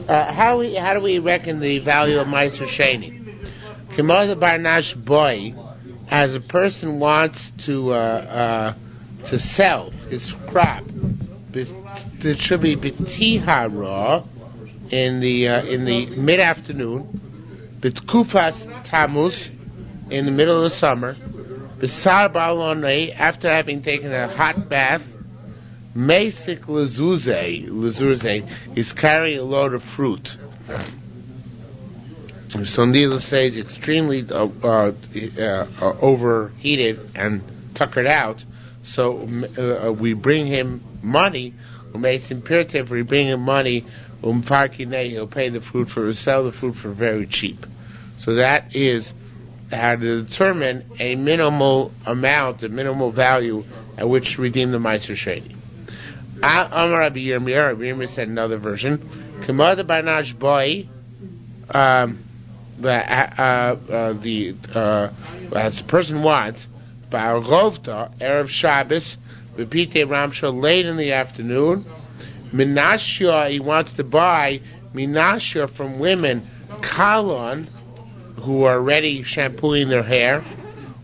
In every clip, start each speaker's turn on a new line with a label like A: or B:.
A: How do we reckon the value of Ma'aser Sheni? K'mod barnash boy, as a person wants to sell his crop, it should be b'tihara in the mid afternoon, b'tkufas tamus in the middle of the summer, b'sar balonei after having taken a hot bath. Meisik lezuze is carrying a load of fruit. So needless to say, he's extremely overheated and tuckered out. So we bring him money. We bring him money. He'll pay the fruit sell the fruit for very cheap. So that is how to determine a minimal amount, a minimal value at which to redeem the Ma'aser Sheni. Amar Rabbi Yirmiyah said another version. K'mod barnash boy, as a person wants, Ba'al Rovta, Erev Shabbos, B'pitei Ramsha, late in the afternoon, Minashya, he wants to buy Minashya from women, Kalon, who are already shampooing their hair,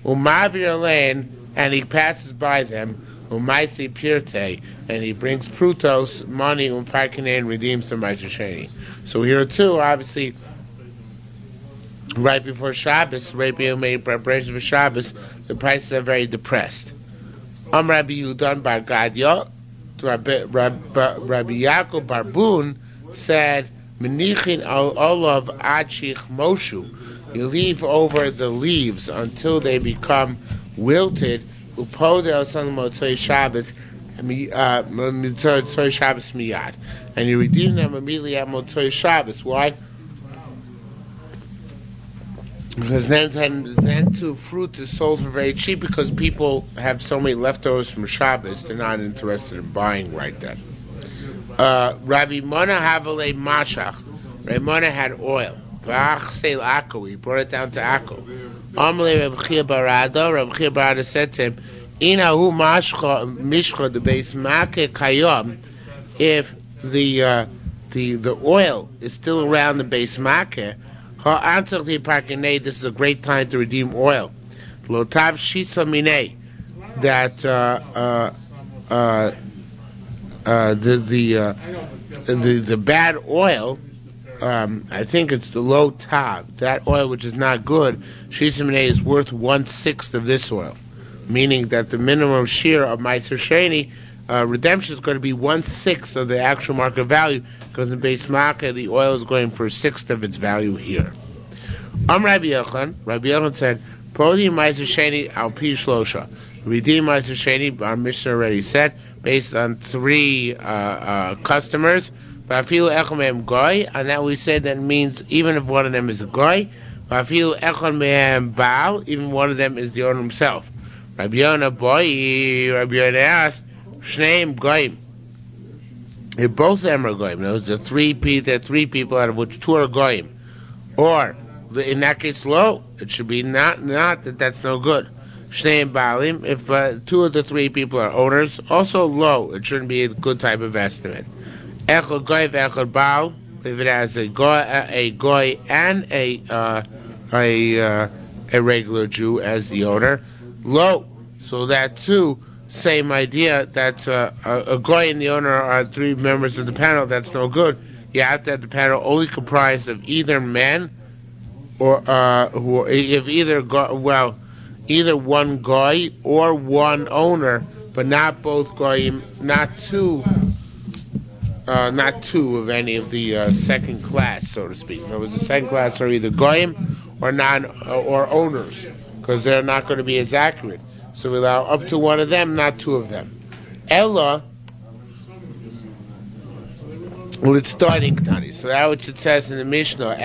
A: Umavir Lane, and he passes by them, Umaisi Pirte, and he brings Prutos, money, Umfarkine, and redeems the Ma'aser Sheni. So here too, obviously, right before Shabbos, right before preparation for Shabbos, the prices are very depressed. Rabbi Yudan Bar Gadya, Rabbi Yaakov Barbun said, Menichin olav achich moshu. You leave over the leaves until they become wilted. Upodel san motzei Shabbos, motzei Shabbos miyad, and you redeem them immediately at motzei Shabbos. Why? Because then too, fruit is sold for very cheap because people have so many leftovers from Shabbos, they're not interested in buying right then. Rabbi Mona Havale Mashach. Rabbi Mona had oil. He brought it down to Akko. Amalei Rabbi Chia Barada. Rabbi Chia Barada said to him, Inahu Mishcha the base Make Kayom. If the oil is still around the base Make, this is a great time to redeem oil. Lotav Shisa Mine, that the bad oil, I think it's the low tav, that oil which is not good, Shisa Mine is worth 1/6 of this oil, meaning that the minimum shiur of Ma'aser Sheni redemption is going to be 1/6 of the actual market value, because in base market the oil is going for 1/6 of its value here. Rabbi Yochanan said, Podi Ma'aser Sheni al pi shlosha. Redeem Ma'aser Sheni, our Mishnah already said, based on 3 customers. Ba'afilu echad mehem goy, and that we said that means even if one of them is a goy. Ba'afilu echad mehem baal, even one of them is the owner himself. Rabbi Yonah asked, Shneim goyim. If both of them are goyim, those are 3 people out of which 2 are goyim, or in that case, low, it should be not that's no good. Shneim baalim, if 2 of the 3 people are owners, also low, it shouldn't be a good type of estimate. Echad goy ve'echad baal, if it has a goy and a regular Jew as the owner, low. So that too, same idea, that a goy and the owner are 3 members of the panel, that's no good. You have to have the panel only comprised of either men, or either one goy or one owner, but not both goyim, not two of any of the second class, so to speak. In other words, the second class are either goyim or or owners, because they're not going to be as accurate. So we allow up to 1 of them, not 2 of them. Ella, well, it's starting Tani. So that which it says in the Mishnah,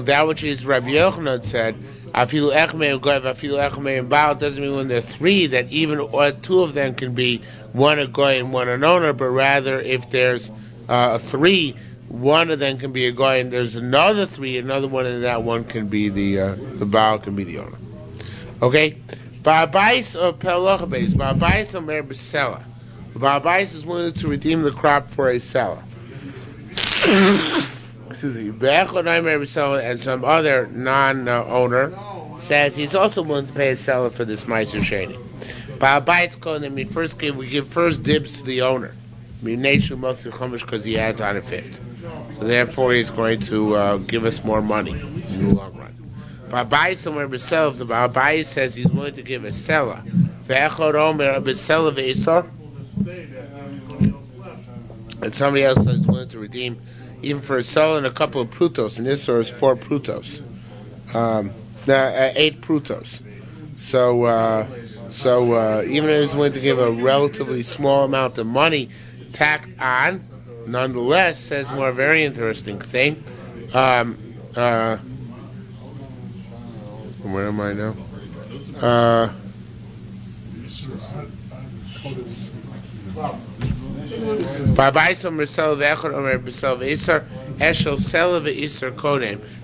A: that which is Rabbi Yochanan said, Afilu echmei goy, afilu echmei baal, doesn't mean when there are 3 that even 2 of them can be one a goy and one an owner, but rather if there's 3, 1 of them can be a goy and there's another 3, another one, and that one can be the baal, can be the owner. Okay. Ba'abais or pelochabais. Ba'abais or mer b'sela. Ba'abais is willing to redeem the crop for a seller. Excuse me. And some other non-owner says he's also willing to pay a seller for this Ma'aser Sheni. We give first dibs to the owner. Because he adds on a fifth. So therefore he's going to give us more money in the long run. Babai somewhere himself, the Babai says he's willing to give a seller. And somebody else is willing to redeem even for a seller and a couple of prutos. And this is 4 prutos. 8 prutos. So even if he's willing to give a relatively small amount of money tacked on, nonetheless, says more very interesting thing. Where am I now?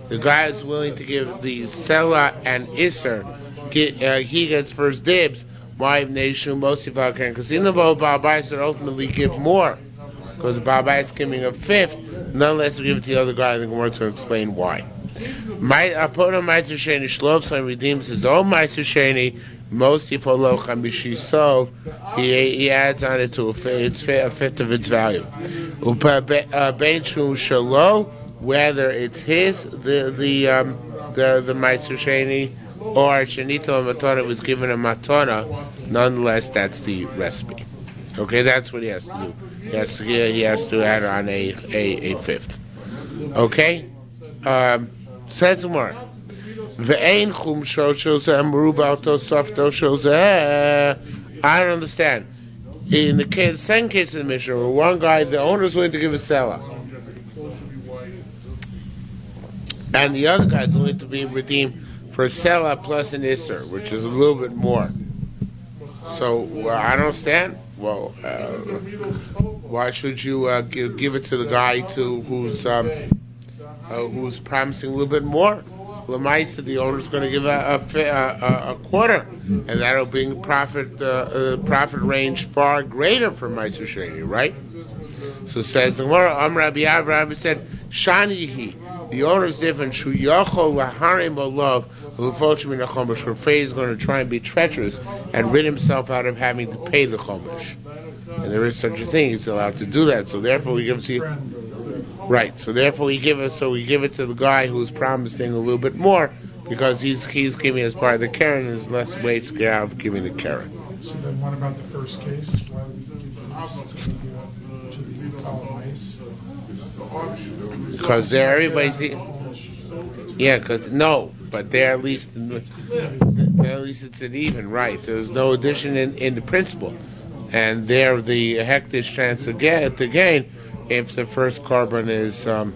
A: The guy is willing to give the seller and Isser, he gets first dibs. Because in the Babai should ultimately give more, because the Babai is giving a fifth, nonetheless we give it to the other guy, and the Gemara to explain why. Upon Ma'aser Sheni, Shlovson redeems his own Ma'aser Sheni. Most if so he adds on it to a fifth of its value. Whether it's his the Ma'aser Sheni or Shenito Matana was given a Matana, nonetheless that's the recipe. Okay, that's what he has to do. He has to add on a fifth. Okay, says more. I don't understand. In the second case of the Mishnah, where one guy, the owner is willing to give a seller, and the other guy is willing to be redeemed for a seller plus an Isser, which is a little bit more. So I don't understand. Well, why should you give it to the guy who's promising a little bit more? Lamaisa, the owner is going to give a quarter, and that'll bring profit range far greater for Ma'aser Sheni, right? So says the Gemara, Rabbi said, Shanihi, the owner is different. Shuyachol laharim olav l'foch min hachomesh. Rafei is going to try and be treacherous and rid himself out of having to pay the chomesh. And there is such a thing; he's allowed to do that. So therefore, we give it to right. So therefore, we give it to the guy who's promising a little bit more because he's giving as part of the Karen. There's less ways to get out of giving the Karen.
B: So then, what about the first case? Why would we give to the colonies?
A: Because there, everybody's but there at least it's an even, right? There's no addition in the principle, and there the hektish chance to gain if the first carbon is the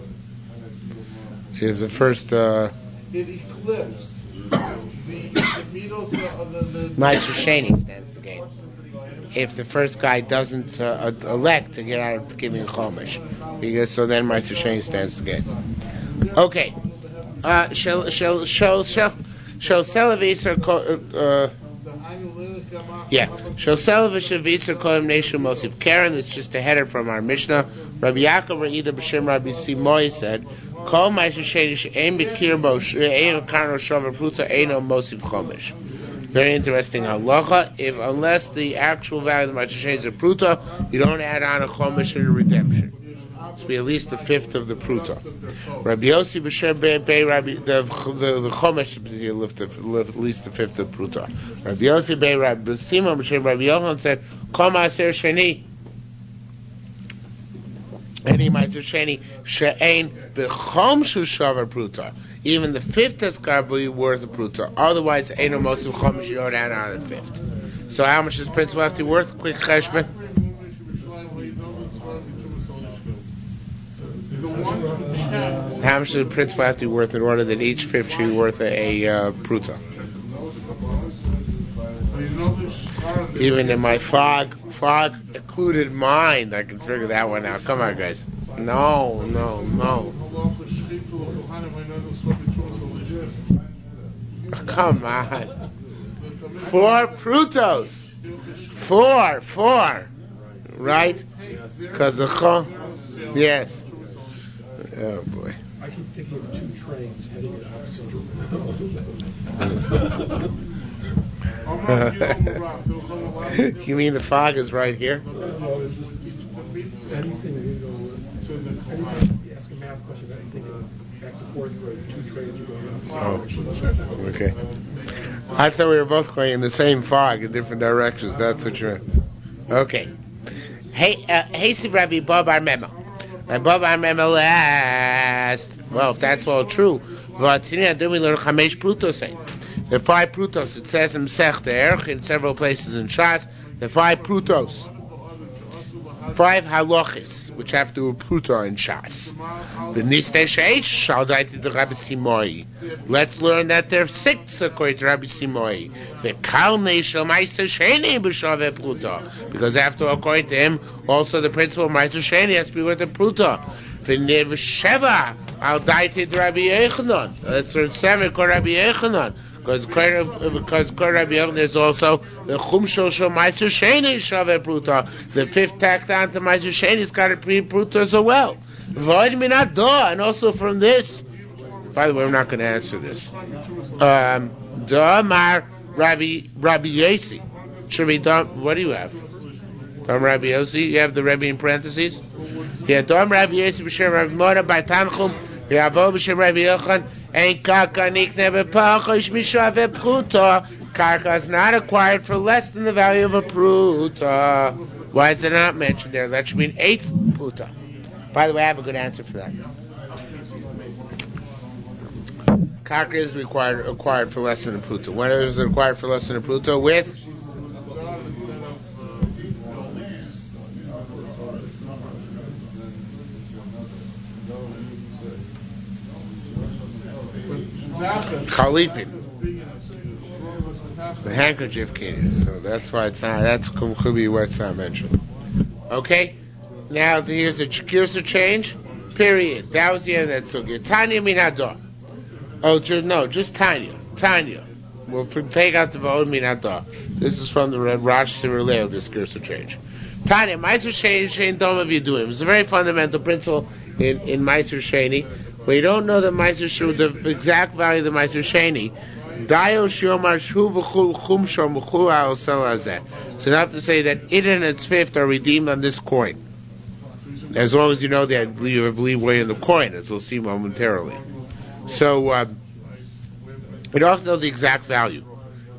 A: first
C: it eclipsed the
A: Ma'aser Sheni stands to gain. If the first guy doesn't elect to get out of giving chomesh, because so then Ma'aser Sheni stands to gain. Okay, shall sell Shall sell v'shavitzer koim neshu mosif Karen. It's just a header from our Mishnah. Rabbi Yaakov Re'ida b'shem Rabbi Simoy said, Kol Ma'aser Sheni she'ein b'kirbo she'ein karno shover pruta eino mosif chomesh. Very interesting halacha. Unless the actual value of the Ma'aser Sheni is a pruta, you don't add on a chomesh and a redemption. It should be at least a fifth of the pruta. Rabbi Yossi b'shem Bei Rabbi the chomesh should be at least a fifth of pruta. Rabbi Yossi Bei Rabbi Simon b'shem Rabbi Yochanan said, Kol Ma'aser Sheni, any Ma'aser Sheni she'ein b'chom shushavar pruta. Even the fifth has got to be worth a pruta. Otherwise, ain't no most of chomesh, you don't add on the fifth. So how much does principal have to be worth? Quick cheshbon. How much does the principal have to be worth in order that each fifth should be worth a pruta? Even in my fog occluded mind, I can figure that one out. Come on, guys. No. Come on. 4 prutos. 4. Right? Because the yes. Oh boy.
B: I keep thinking of two trains heading in opposite directions.
A: You mean the fog is right here?
B: No, it's just anything, anytime you ask a math question, I'm thinking back to fourth grade, two trains are going opposite directions.
A: Oh, okay. I thought we were both going in the same fog in different directions. That's what you're. Okay. Hey, Rabbi Bob Armema. Bob Armema last. Well, if that's all true, then we learn Chamesh Prutos. The 5 Prutos. It says in Masechta in several places in Shas. The 5 Prutos. 5 halachis, which have to do with Pruta in Shas. Let's learn that there are 6 according to Rabbi Simoi. Because after, according to him, also the principle of Ma'aser Sheni has to be with the Pruta. Let's learn 7 according to Rabbi Yechanan. Because Rabbi Yochanan, there's also the Chumshol Shel Ma'aser Sheni Shaveh Pruta. The 5th tacked on to Ma'aser Sheni's got a pre-Pruta as well. And also from this, by the way, I'm not going to answer this. Mar Rabbi Yossi. Should be done. What do you have? Dam Rabbi Yossi. You have the Rebbe in parentheses. Yeah, Dam Rabbi Yossi b'shem Rabbi Mora by Tanchum. Yavo b'shem Rabbi Yochanan. And karka nikne b'pachosh mishaveh pruta. Karka is not acquired for less than the value of a pruta. Why is it not mentioned there? That should mean 8th pruta. By the way, I have a good answer for that. Karka is acquired for less than a pruta. When is it acquired for less than a pruta? With Chalipin, the handkerchief case. So that's why it's not. That could be why it's not mentioned. Okay. Now here's a Kirsa change. Period. That was the end of that sugya. Tanya minador. Oh no, just Tanya. Tanya. We'll take out the vod minador. This is from the Rosh Siruleo. This Kirsa change. Tanya Ma'aser Sheni Shein Dom Yiduim. It's a very fundamental principle in Ma'aser Sheni. We don't know the Ma'aser Sheni, the exact value of the Ma'aser Sheni. So enough to say that it and its 5th are redeemed on this coin. As long as you know that you believe way in the coin, as we'll see momentarily. So we don't have to know the exact value.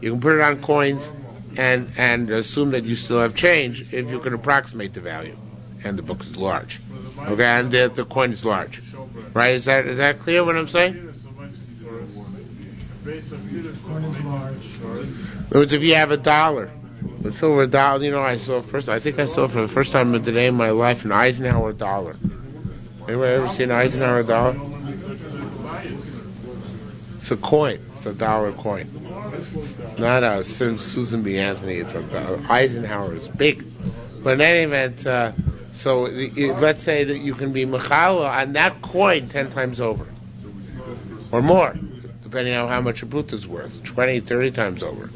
A: You can put it on coins and assume that you still have change if you can approximate the value. And the book is large. Okay, and the coin is large. Right? Is that clear what I'm saying?
B: Coin is large.
A: In other words, if you have $1, the silver $1, I think I saw for the first time in the day in my life an Eisenhower dollar. Anybody ever seen an Eisenhower dollar? It's a coin. It's a dollar coin. Not a Susan B. Anthony. It's a Eisenhower is big. But in any event, so let's say that you can be mechala on that coin 10 times over, or more, depending on how much a pruta is worth, 20, 30 times over.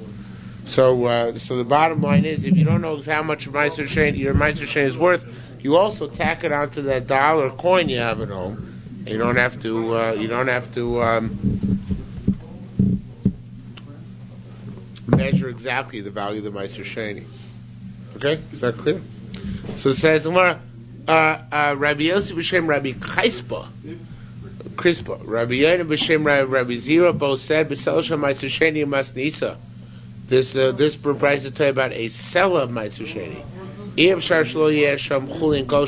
A: So the bottom line is, if you don't know how much your Ma'aser Sheni is worth, you also tack it onto that dollar coin you have at home. And you don't have to measure exactly the value of the Ma'aser Sheni. Okay, is that clear? So it says, Rabbi Yossi b'shem Rabbi Crispa, Rabbi Yonah b'shem Rabbi Zira, both said, B'sel shem Ma'aser Sheni mas nisa. This provides to tell you about a sell of Ma'aser Sheni.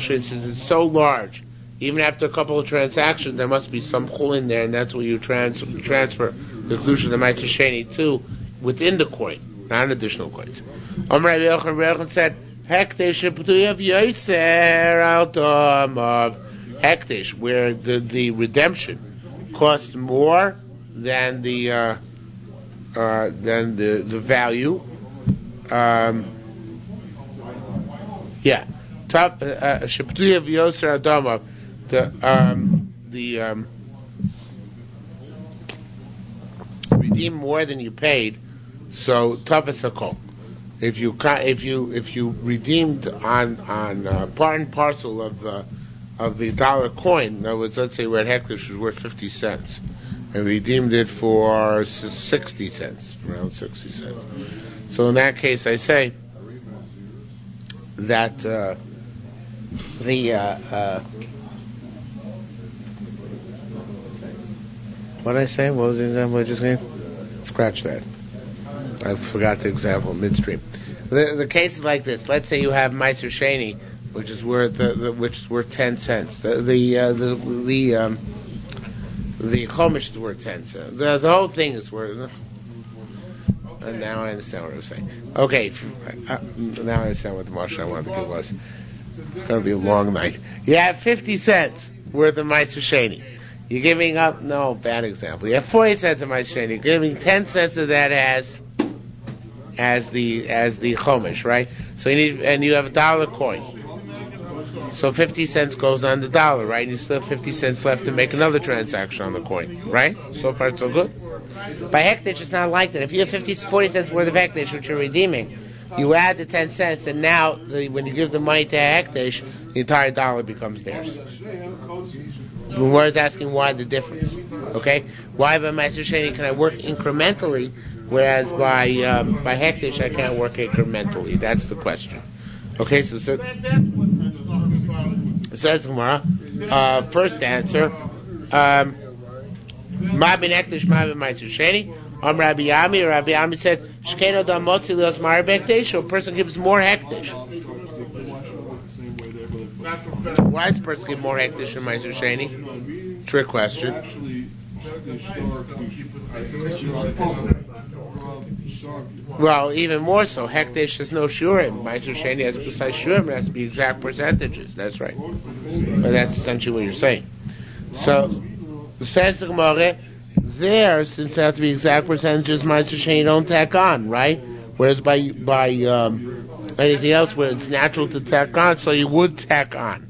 A: Since it's so large, even after a couple of transactions, there must be some chulin there, and that's what you transfer the conclusion of the Ma'aser Sheni to within the coin, not additional coins. Rabbi Yochanan said, Hektish of Yoser out of Hektish, where the redemption cost more than the value. Top Sheptuy of Yoser Adama, the redeem more than you paid. So Tavas Hakol. If you redeemed on part and parcel of of the dollar coin. In other words, let's say red hektish was worth 50 cents, and redeemed it for 60 cents, around 60 cents. So in that case, I say that what did I say? What was the example I just gave? Scratch that. I forgot the example midstream. The case is like this. Let's say you have Ma'aser Sheni, which is worth 10 cents. The Chumash is worth 10 cents. The whole thing is worth. And now I understand what I was saying. Okay, now I understand what the Moshe I wanted to give was. It's going to be a long night. You have 50 cents worth of Ma'aser Sheni. You're giving up, no, bad example. You have 40 cents of Ma'aser Sheni. You're giving 10 cents of that as the Chumash, right? So you have a dollar coin. So 50 cents goes on the dollar, right? And you still have 50 cents left to make another transaction on the coin, right? So far, so good. By hektish, it's not like that. If you have 40 cents worth of hektish, which you're redeeming, you add the 10 cents, and now when you give the money to hektish, the entire dollar becomes theirs. The Gemara is asking why the difference. Okay? Why by Ma'aser Sheni can I work incrementally, whereas by hektish I can't work incrementally? That's the question. Okay, so it says Gemara, first answer, Ma bin hektish, ma bin Ma'aser Sheni. Rabbi Ami said, Shkeno da motzi lios mar hektish, a person gives more hektish. Why does a person give more hektish than Ma'aser Sheni? Trick question. Well, even more so. Hektish has no shiur. Ma'aser Sheni has precise shiur. It has to be exact percentages. That's right. But that's essentially what you're saying. So, says the Gemara, there, since it has to be exact percentages, Ma'aser Sheni don't tack on, right? Whereas by anything else where it's natural to tack on, so you would tack on.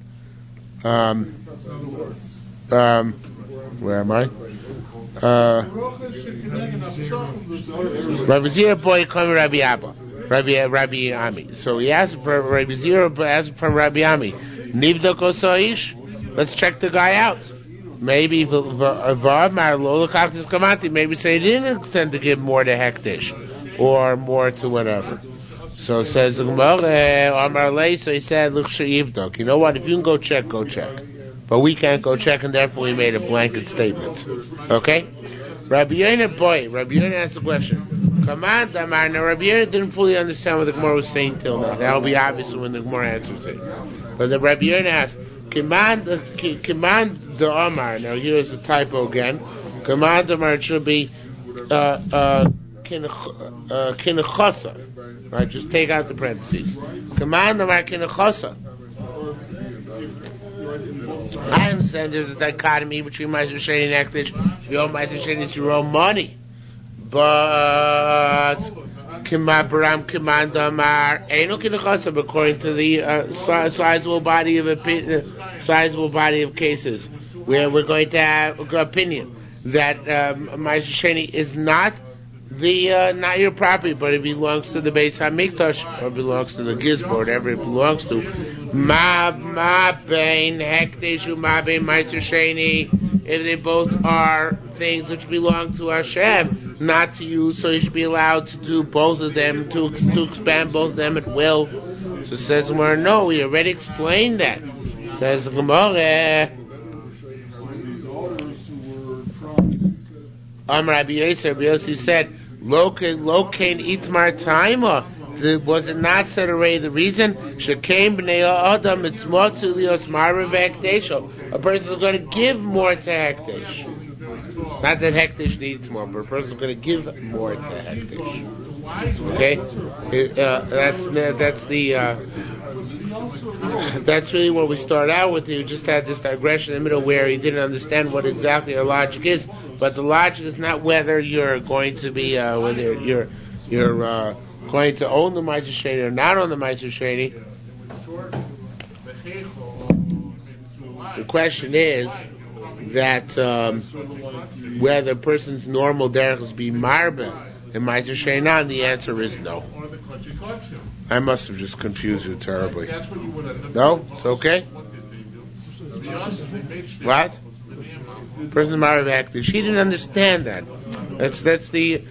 A: Where am I? Rabbi Zira boy come Rabbi Abba, Rabbi Ami. So he asked for Rabbi Zira, asked from Rabbi Ami. Nivdok osaish. Let's check the guy out. Maybe maybe say he didn't intend to give more to hektish or more to whatever. So it says the Gemara, so he said, look, Yivdok. You know what? If you can go check, go check. But we can't go check, and therefore we made a blanket statement. Okay? Rabbi Yonah asked the question. Command Amar. Now Rabbi Yonah didn't fully understand what the Gemara was saying till now. That'll be obvious when the Gemara answers it. But the Rabbi Yonah asked, Command the Amar. Now here's a typo again. Command Amar, it should be kinechasa. Right? Just take out the parentheses. Command Amar kinechasa. I understand there's a dichotomy between Ma'aser Sheni and hektish. Your own Ma'aser Sheni is your own money. But according to the sizable body of cases, where we're going to have an opinion that Ma'aser Sheni is not not your property, but it belongs to the Beis Hamikdash, or belongs to the Gizba, or whatever it belongs to. Ma bein hektish ma bein Ma'aser Sheni. If they both are things which belong to Hashem, not to you, so you should be allowed to do both of them, to expand both of them at will. So says the Gemara, no, we already explained that. Says the Gemara, Rabbi Yossi said, Lokain itmar taima. Was it not said already the reason? Shekaim b'nei adam mitzmotzu lios marav hektish. A person is going to give more to hektish. Not that hektish needs more, but a person is going to give more to hektish. Okay, that's really what we start out with. You just had this digression in the middle where he didn't understand what exactly our logic is. But the logic is not whether you're going to be whether you're going to own the Ma'aser Sheni or not own the Ma'aser Sheni. The question is that whether a person's normal derech is be marbe and Ma'aser Sheni, and the answer is no. I must have just confused you terribly. No? It's okay? What? Person married hektish. He didn't understand that. That's the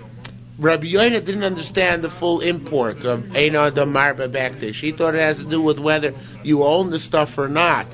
A: Rabbi Yoina didn't understand the full import of Eino Adam Marba Hektish. He thought it has to do with whether you own the stuff or not.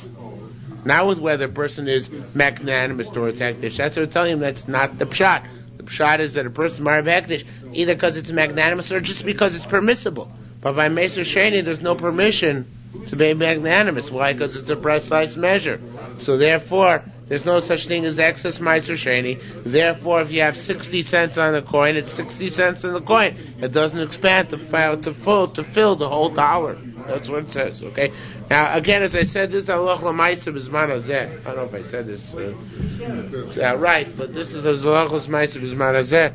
A: Not with whether a person is magnanimous towards hektish. That's what we're telling him. That's not the pshat. The pshat is that a person married hektish either because it's magnanimous or just because it's permissible. But by Ma'aser Sheni, there's no permission to be magnanimous. Why? Because it's a precise measure. So therefore, there's no such thing as excess Ma'aser Sheni. Therefore, if you have 60 cents on the coin, it's 60 cents on the coin. It doesn't expand to fill the whole dollar. That's what it says. Okay. Now, again, as I said, this is halach l'maisa b'zman hazeh. I don't know if I said this right, but this is halach l'maisa b'zman hazeh.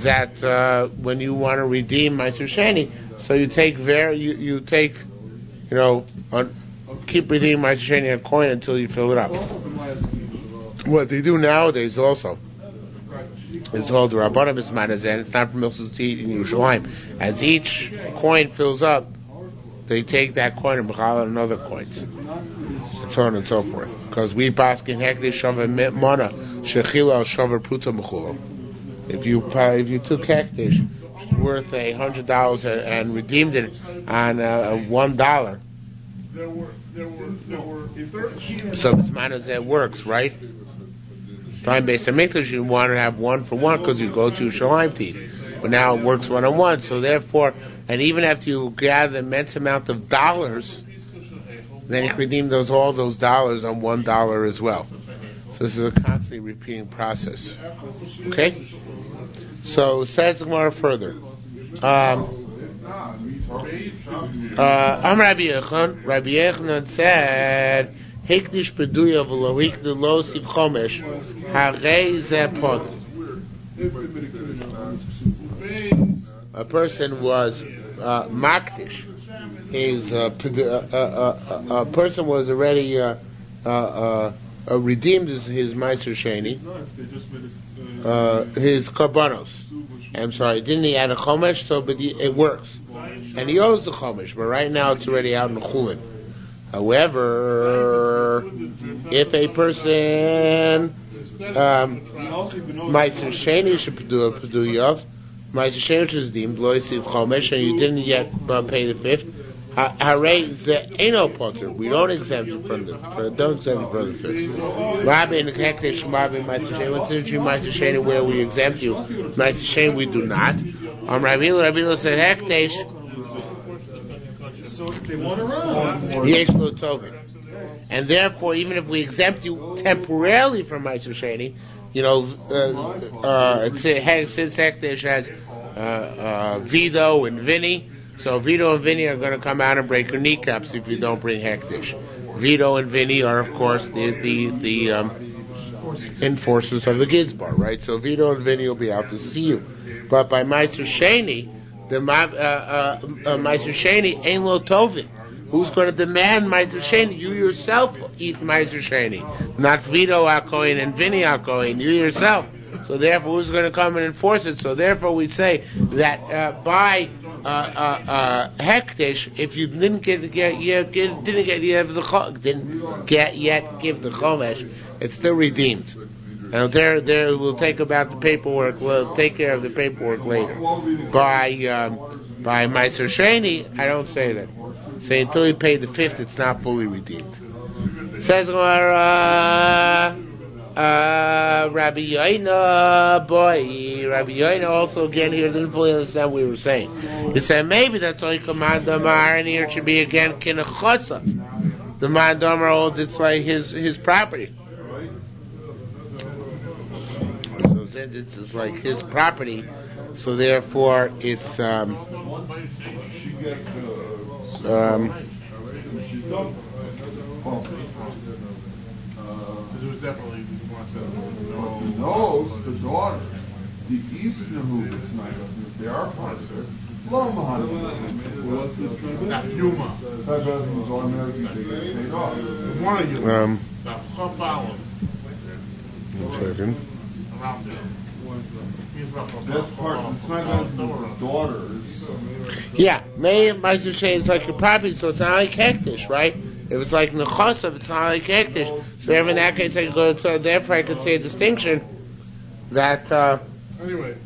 A: That when you want to redeem Ma'aser Sheni, so you take keep redeeming Ma'aser Sheni on coin until you fill it up. What they do nowadays also is called the Rabbanim B'zman hazeh, and it's not permissible to eat in Yerushalmi. As each coin fills up, they take that coin and b'chal on another coins, and so on and so forth. Because we paskin hektish shavar mana shechila shavar pruta mechula. If you took hektish worth $100 and redeemed it on $1, so b'zman hazeh works, right? Time based on mikdash, you want to have one for one because you go to Yerushalmi to eat. But now it works 1-on-1. So therefore, and even after you gather an immense amount of dollars, then you can redeem all those dollars on $1 as well. So this is a constantly repeating process. Okay? So says the Gemara further. Rabbi Yochanan said, Hektish beduya v'lo hikdu lo siv chomesh harei zeh pod. A person was maktish. A person was already redeemed his Ma'aser Sheni, his karbanos. I'm sorry, didn't he add a chomesh? So, but it works, and he owes the chomesh. But right now, it's already out in the chulin. However, if a person Ma'aser Sheni should do yav, Ma'aser Sheni which is deemed lo yisiv chomesh, and you didn't yet pay the fifth, harei ze eno potter. We don't exempt it from the fifth. Rabbi in the hektish, Rabbi Ma'aser Sheni. What's the issue Ma'aser Sheni where we exempt you? Ma'aser Sheni we do not. Rabbi said hektish. Yesh lo tovin. And therefore, even if we exempt you temporarily from Ma'aser Sheni, since hektish has Vito and Vinny, so Vito and Vinny are going to come out and break your kneecaps if you don't bring hektish. Vito and Vinny are, of course, the enforcers of the Gizbar, right? So Vito and Vinny will be out to see you. But by Ma'aser Sheni, the Ma'aser Sheni ain't lo tovin. Who's going to demand Ma'aser Sheni? You yourself eat Ma'aser Sheni, not Vito Akoin and Vinny Akoin. You yourself. So therefore, who's going to come and enforce it? So therefore, we say that by hektish, if you didn't give the chomesh, it's still redeemed. And there we'll take about the paperwork. We'll take care of the paperwork later. By Ma'aser Sheni, I don't say that. Say until you pay the fifth, it's not fully redeemed. Says Rabbi Yoina, Rabbi Yoina also again here didn't fully understand what we were saying. He said maybe that's only command Damar, and here it should be again kinachasa. The man Damar holds it's like his property. So since it's like his property, so therefore it's
C: knows the daughter, the Eastern is not they are part of it.
A: One second.
C: That's part of the daughters.
A: Yeah, May Ma'aser Sheni is like your property, so it's not like hektish, right? If it's like nechosav, it's not like hektish. So therefore, in that case, I could go. So therefore, I could say a distinction that
B: Anyway.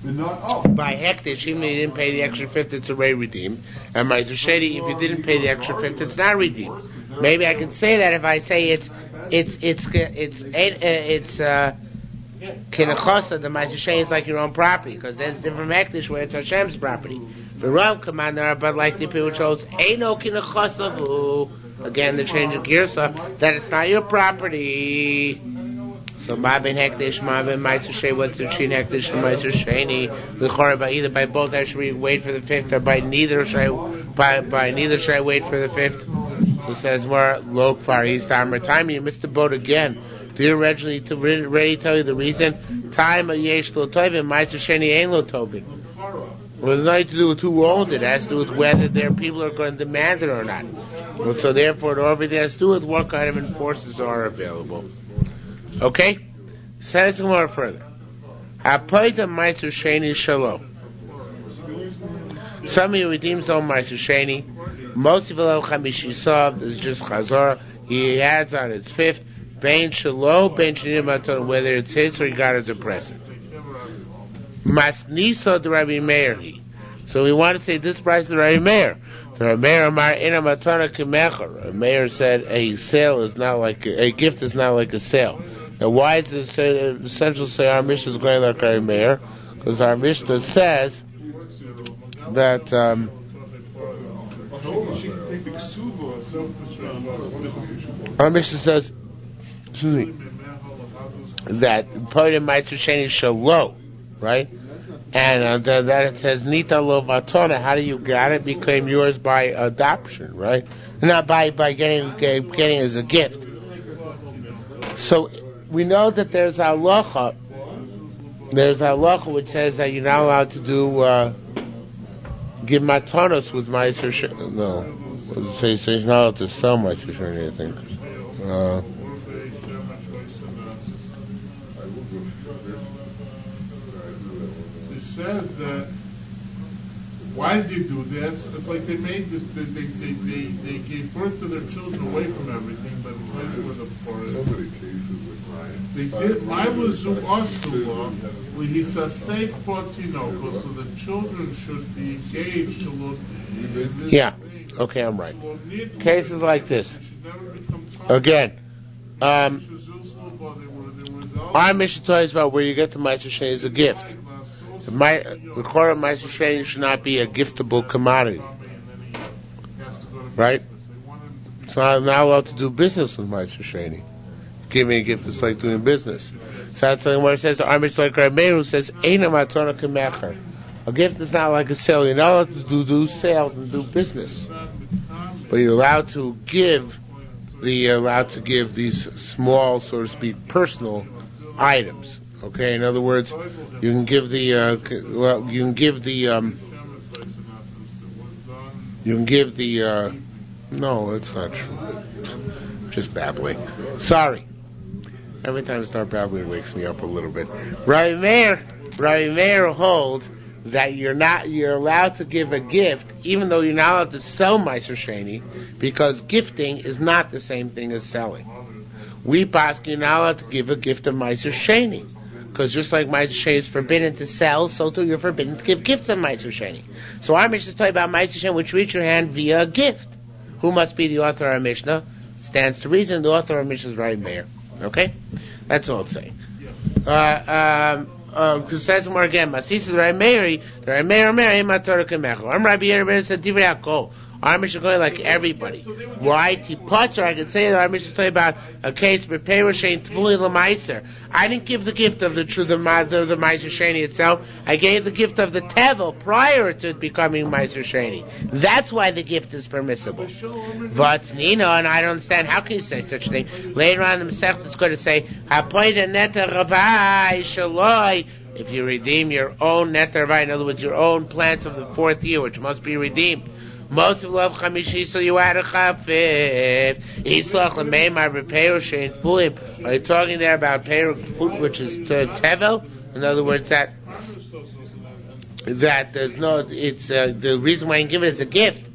A: by hektish, even if you didn't pay the extra fifth, it's already redeemed. And Ma'aser Sheni, if you didn't pay the extra fifth, it's not redeemed. Maybe I can say that if I say it's Kinechosa, the Ma'aser Sheni is like your own property, because there's different hektish where it's Hashem's property. The Rav Commander, but like the people chose, ain't no Kinechosa, again the change of girsa, that it's not your property. So Ma'avin hektish, Ma'avin Ma'aser Sheni, what's the Shin hektish and Ma'aser Sheni? The Chorah, by either by both I should wait for the fifth, or by neither should I wait for the fifth. So it says more low far east armor time. You missed the boat again. Did originally to already tell you the reason? Time of yesh lo tovim, Ma'aser Sheni ain't lo tovim. Well, it's nothing to do with who owned it. It has to do with whether their people are going to demand it or not. Well, so therefore, everything has to do with what kind of enforcers are available. Okay? Says more further. Hapoita Ma'aser Sheni Shalom. Some of you redeems on Ma'aser Sheni. Most of it Chamishisov is just Chazor. He adds on its fifth. Bein Shalom, Bein Sheni, whether it's his or he got as a present. Masnisa the Rabbi Meir. So we want to say this price of Rabbi Meir. The Rabbi Meir Amar Ina Matana Kemecher. Rabbi Meir said a sale is not like a gift is not like a sale. Now why is it essential to say our Mishnah is going like Rabbi Meir? Because our Mishnah says that our Mishnah says that part of Ma'aser Sheni Shalom, right? And that it says Nita Lo Matona. How do you get it? Became yours by adoption, right? Not by getting as a gift. So we know that there's halacha. There's halacha which says that you're not allowed to do give matanos with Ma'aser Sheni. No, so he's not allowed to sell Ma'aser Sheni, I think.
C: It says that why did they do that? It's like they made this. They gave birth to their children away from everything, but the place where the forest. So many cases with Ryan. They did. I was Zuasula. He says say Fortinoko, so the children should be engaged to look.
A: Yeah. Okay, I'm right. Cases like this. Again, our Mishnah talks about where you get the Ma'aser Sheni as a gift. The Chorah Ma'aser Sheni should not be a giftable commodity, right? So I'm not allowed to do business with Ma'aser Sheni. Give me a gift, it's like doing business. So that's something where it says, our Mishnah like Rabbi Meir says, Eina Matona Kemecher. A gift is not like a sale. You're not allowed to do sales and do business, but you're allowed to give these small, so to speak, personal items. Okay, in other words, you can give no, it's not true. Just babbling. Sorry. Every time I start babbling, it wakes me up a little bit. Rabbi Meir holds that you're allowed to give a gift, even though you're not allowed to sell Ma'aser Sheni, because gifting is not the same thing as selling. We pass you're not allowed to give a gift of Ma'aser Sheni. Because just like Ma'aser Sheni is forbidden to sell, so too you're forbidden to give gifts of Ma'aser Sheni. So our Mishnah is talking about Ma'aser Sheni which reach your hand via a gift. Who must be the author of our Mishnah? Stands to reason the author of our Mishnah is Rabbi Meir. Okay? That's all it's saying. Because says more again, Masisa the Rabbi Meir, Matorah Kemecho. I'm Rabbi Meir said Divrei Hakol. Our Mishnah going like everybody. Why? Tipotzer, I could say that our Mishnah is talking about a case where Perushain Tvuli L'Maiser. I didn't give the gift of the Ma'aser Sheni itself. I gave the gift of the Tevel prior to it becoming Ma'aser Sheni. That's why the gift is permissible. But Nino, and I don't understand, how can you say such a thing? Later on in the Masech, it's going to say, Hapoida Neta Ravai Shaloi. If you redeem your own Neta Ravai, in other words, your own plants of the fourth year, which must be redeemed. Most of love chamishi, so you add a chafif. Islach lemeimar b'peir shein fulim. Are you talking there about peir food, which is tevel? In other words, that there's no. It's the reason why you give it as a gift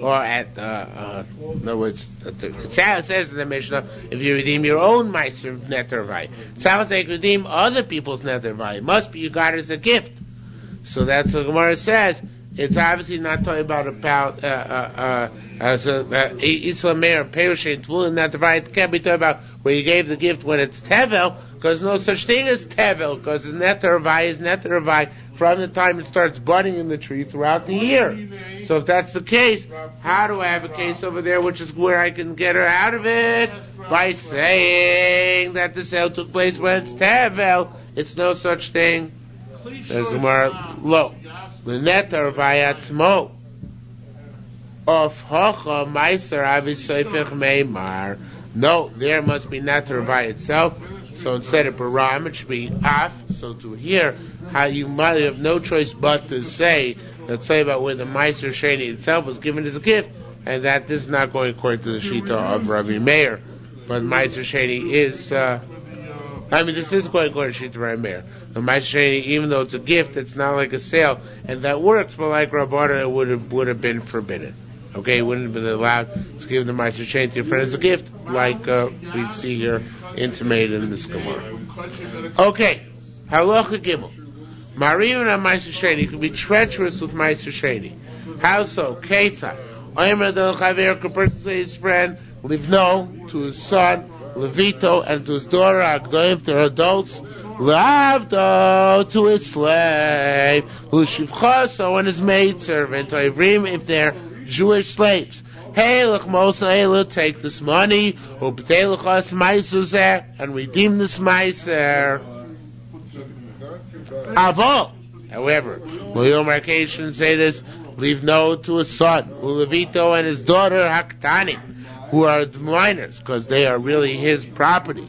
A: or at, in other words, it says in the Mishnah, if you redeem your own Meiser Netervai. It sounds like redeem other people's Netervai. It must be you got it as a gift. So that's what the Gemara says. It's obviously not talking about Islam Meir, Perushin, Tvul, Netervai. It can't be talking about where you gave the gift when it's Tevel, because no such thing as Tevel, because Netervai is Netervai from the time it starts budding in the tree throughout the year. So if that's the case, how do I have a case over there which is where I can get her out of it? By saying that the sale took place when it's Tevel. It's no such thing. There's more low. The netar vayatzmo of Hocha Meiser Avisoifech Meimar. No, there must be netar by itself. So instead of Baram, it should be Af. So to hear how you might have no choice but to say, let's say about where the Ma'aser Sheni itself was given as a gift, and that this is not going according to the Shita of Rabbi Meir. But Ma'aser Sheni is, this is going according to Shita of Rabbi Meir. The Ma'aser Sheni, even though it's a gift, it's not like a sale, and that works, but like Rabbana, it would have been forbidden. Okay, it wouldn't have been allowed to give the Ma'aser Sheni to your friend as a gift, like we see here intimated in this Gemara. Okay, Halacha Gimel. Marion and Ma'aser Sheni can be treacherous with Ma'aser Sheni. How so? Ketzah. Omer del Chaver could person say his friend Livno to his son Levito and to his daughter Agdoim, they're adults. Lavdo to his slave who's Shivchaso and his maidservant. Ivrim if they're Jewish slaves. Hey, Lechmos take this money, Ubtelechas Ma'aser and redeem this Ma'aser. Avo. However, William Marcation say this, leave no to his son, Ulevito and his daughter Haktani, who are minors, because they are really his property.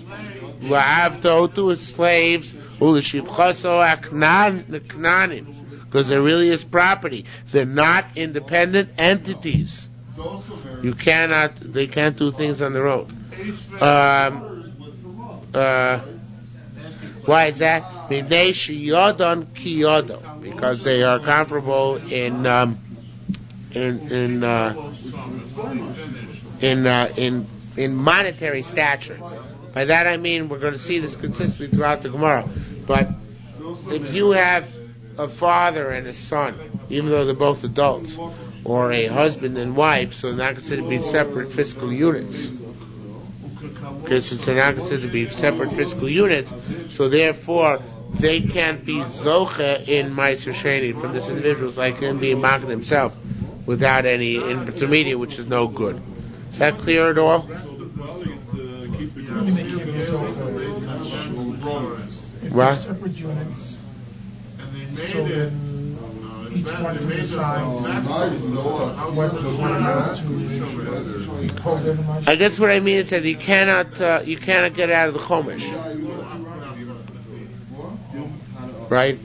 A: La'avto to his slaves, Uleshibchaso Aknanim, because they're really his property. They're not independent entities. They can't do things on their own. Why is that? Because they are comparable in monetary stature. By that I mean we're going to see this consistently throughout the Gemara. But if you have a father and a son, even though they're both adults, or a husband and wife, so they're not considered to be separate fiscal units. Okay, since they're not considered to be separate fiscal units, so therefore they can't be zoche in Ma'aser Sheni from this individual, like him being mocked himself without any intermediate, which is no good. Is that clear at all? What?
B: Separate units. So then each one can decide whether they want to be co-organized.
A: I guess what I mean is that you cannot get out of the Chumash, right?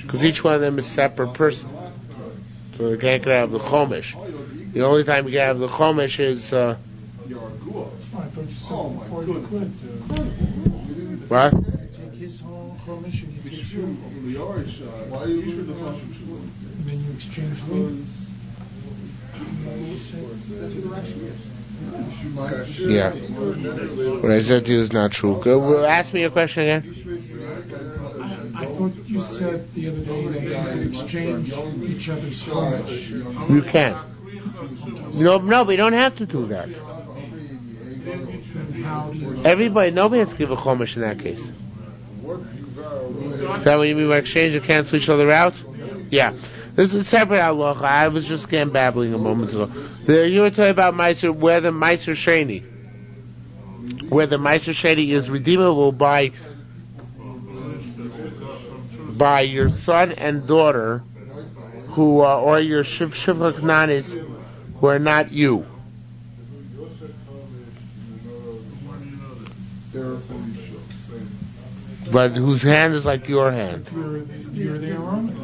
A: Because each one of them is a separate person, so they can't get out of the Chumash. The only time you get out of the Chumash is
B: I thought you said before you could.
A: what?
B: Take his whole Chumash and he takes you. And then you exchange leads.
A: Yeah. What I said to you is not true. Go, ask me your question again.
B: I thought you said the other day that you could exchange each other's Chumash.
A: You can. No, we don't have to do that. Nobody has to give a Chumash in that case. Is that what you mean by exchange and cancel each other out? Yeah. This is a separate halacha. I was just again babbling a moment ago. You were talking about Ma'aser, where the Ma'aser Sheni is redeemable by your son and daughter, who are, or your Shivcha Knanis, who are not you. But whose hand is like your hand.
B: You're their owners.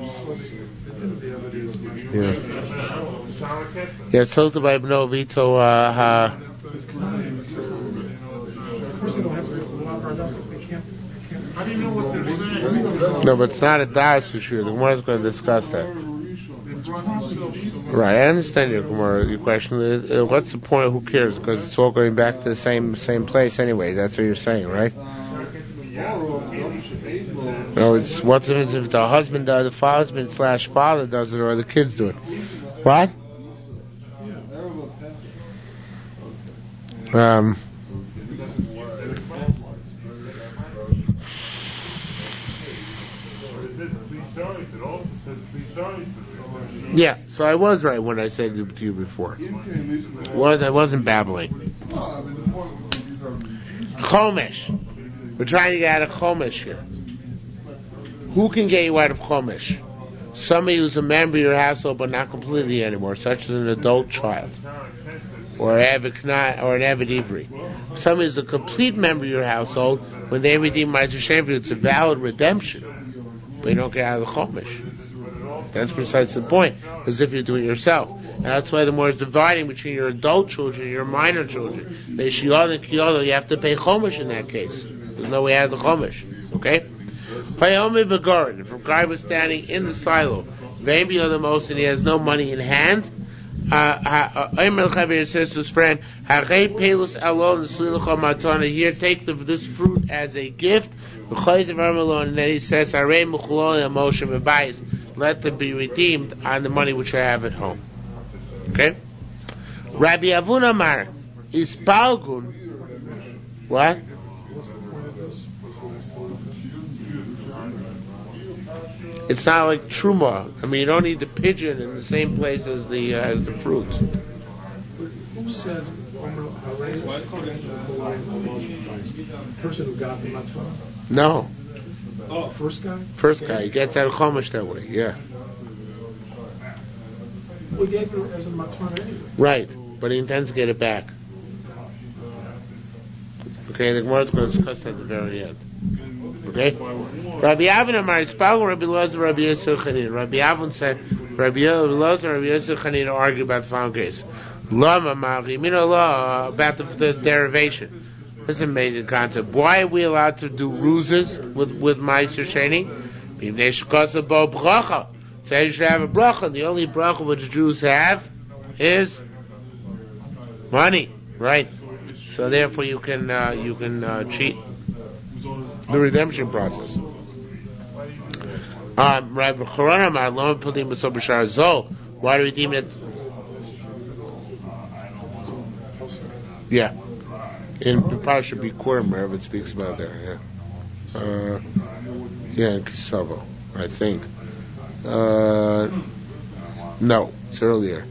A: Yeah, so to by no Vito,
B: Of course, they don't have to they can't.
C: How do you know what they're saying?
A: no, but it's not a das issue. The Gemara is going to discuss that.
C: They brought
A: Right, I understand your question. What's the point? Who cares? Because it's all going back to the same place anyway. That's what you're saying, right? No, it's what's the difference if the husband does, the husband/father does it, or the kids do it? What? Yeah, so I was right when I said it to you before. I wasn't babbling. Chomesh. We're trying to get out of Chomesh here. Who can get you out of Chomesh? Somebody who's a member of your household but not completely anymore, such as an adult child, or an Avid Ivri. Somebody who's a complete member of your household, when they redeem Ma'aser Sheni, it's a valid redemption, but you don't get out of the Chomesh. That's precisely the point, as if you do it yourself. And that's why the more is dividing between your adult children and your minor children. They shiur and kiyolo, you have to pay Chomesh in that case. There's no way out of the Chomesh. Okay? If a guy was standing in the silo, maybe on the most, and he has no money in hand, says to his friend, here, take this fruit as a gift, and then he says, let them be redeemed on the money which I have at home. Okay? Rabbi Avun Amar is Palgun. What? It's not like truma. I mean, you don't need the pigeon in the same place as the fruit.
B: Who says person who got the matana?
A: No.
B: Oh, first guy.
A: First guy. He gets out of Chumash that way. Yeah.
B: We gave it as a matana anyway.
A: Right, but he intends to get it back. Okay, the Gemara is going to discuss that at the very end. Okay? Rabbi Avin Amar Yispal, Rabbi Lozer, Rabbi Yisur Chanin. Rabbi Avin said, Rabbi Lozer, Rabbi Yisur Chanin argue about the following case. Lama Ma'ari, Law, about the derivation. This is an amazing concept. Why are we allowed to do ruses with Ma'aser Sheni? Because of bo bracha. So you should have a bracha. The only bracha which Jews have is money, right? So therefore you can cheat the redemption process. Rabbi Choron Amar Lo Pilim B'So B'Shar Zo. Why do we deem it? Yeah, in Parsha Bikurim, wherever it speaks about there. Yeah, in Kisavo, I think. No, it's earlier.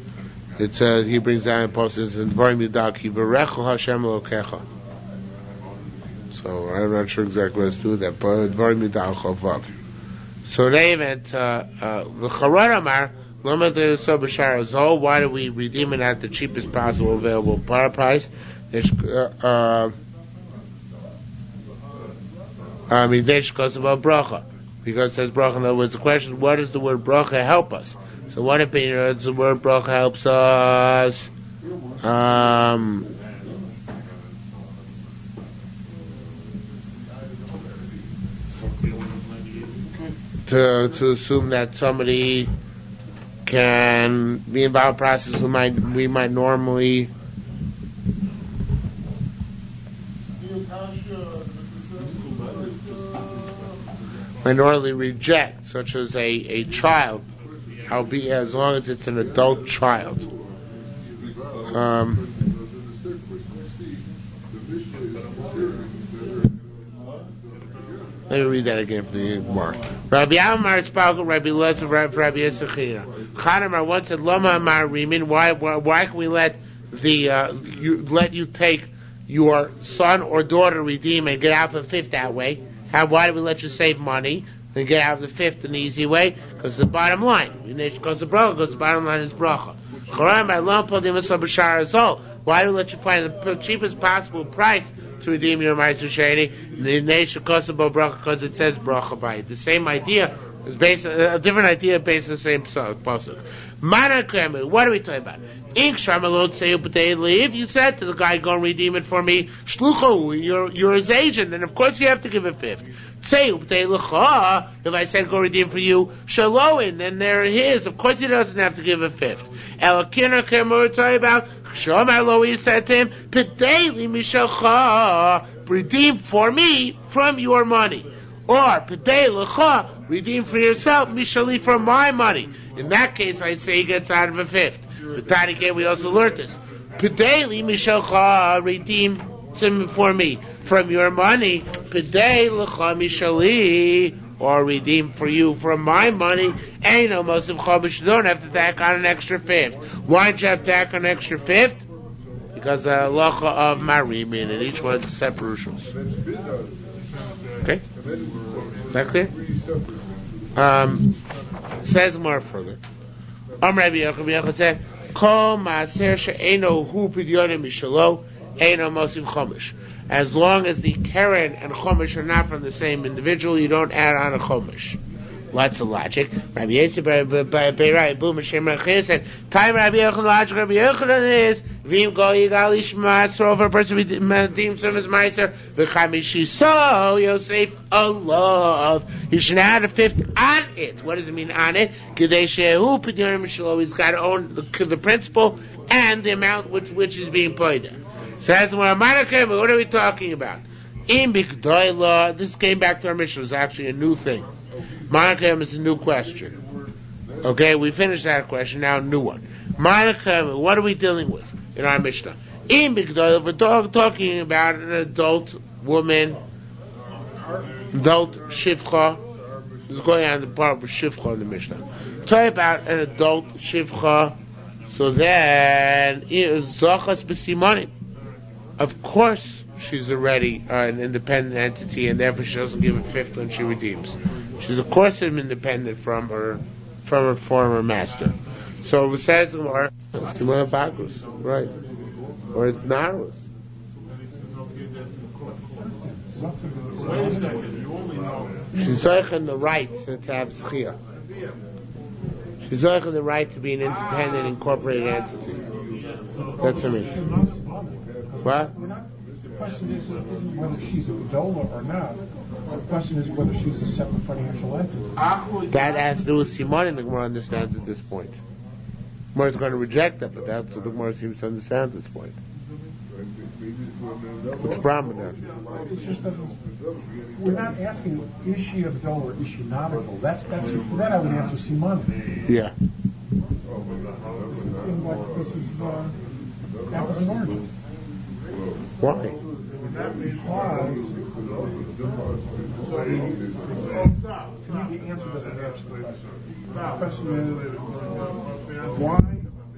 A: It says he brings down apostles and Dvarim Yudak Yivarechu Hashem Elokecha. So I'm not sure exactly what to do with that, but Dvarim Yudak Chavav. So they event V'Charon Amar Lama De'So B'Shar Zo. Why do we redeem it at the cheapest possible available price? Because about bracha. Because there's bracha. In other words, the question is, what does the word bracha help us? So one opinion is the word bracha helps us to assume that somebody can be involved in a process we might normally reject, such as a child, albeit as long as it's an adult child. Let me read that again for the Gemara. Rabbi Amar Spalgal, Rabbi Lezer, Rabbi Yisur Chanin. Chanamar once said, Lama Amar Rimin. Why can we let you take your son or daughter redeem and get out the fifth that way? Why do we let you save money and get out of the fifth an easy way? Because the bottom line. Because the bottom line is bracha. Why do we let you find the cheapest possible price to redeem your Ma'aser Sheni? Because it says bracha by it. The same idea It's based a different idea based on the same pasuk. Mana kremel. What are we talking about? If you said to the guy, "Go and redeem it for me," shlucho, you're his agent, and of course you have to give a fifth. If I said, "Go redeem for you," shaloin, then they're his. Of course he doesn't have to give a fifth. Elakina kremel. We're talking about. He said to him, "Pedeli mishalcha, redeem for me from your money." Or, Pedei lecha, redeem for yourself, mishali, from my money. In that case, I say he gets out of a fifth. But that again, we also learned this. Pedei mishalcha, redeem for me from your money. Pedei lecha mishali, or redeem for you from my money. Ain't no most of chomish. You don't have to tack on an extra fifth. Why don't you have to tack on an extra fifth? Because the halacha of marimin, and each one's separate rules. Okay? Is that clear? Says more further. Rabbi Yochanan said, Kol ma'aser she'eno hu pidyonim mishalo, eno mosim chomish. As long as the keren and chomish are not from the same individual, you don't add on a chomish. Lots of logic. Rabbi Yosef boom Hashem Rachir said, time Rabbi Yochanan logic. Rabbi Yochanan is v'im go yigal ish ma'aser, over a person redeems from his ma'aser v'chamishi so Yosef Allah. He should add a fifth on it. What does it mean on it? K'dei shehu pidyonim mishalo. He's got to own the principal and the amount which is being paid. Says what are we talking about? In b'kdoila. This came back to our Mishnah. It's actually a new thing. Manachem is a new question. Okay, we finished that question, now a new one. Manachem, what are we dealing with in our Mishnah? In Bigdol, we're talking about an adult woman, adult shivcha. This is going on the part of shivcha in the Mishnah. Talk about an adult shivcha, so then, Zachas b'simanim. Of course, she's already an independent entity, and therefore she doesn't give a fifth when she redeems. She's of course independent from her former master. So it says right, or it's narrows. She's in the right to have schia. She's in the right to be an independent, incorporated entity. That's her mission. What?
B: The question isn't whether she's a Gedola or not. The question is whether she's a separate financial entity.
A: That has to do with Simon, the Gemara understands at this point. Gemara is going to reject that, but that's what the Gemara seems to understand at this point. What's the problem with that?
B: It just doesn't. We're not asking, is she a Gedola or is she not a Gedola? That I would answer Simon.
A: Yeah.
B: It seems like this is apples and oranges.
A: Why?
B: Because to me the answer doesn't match the question. The question is,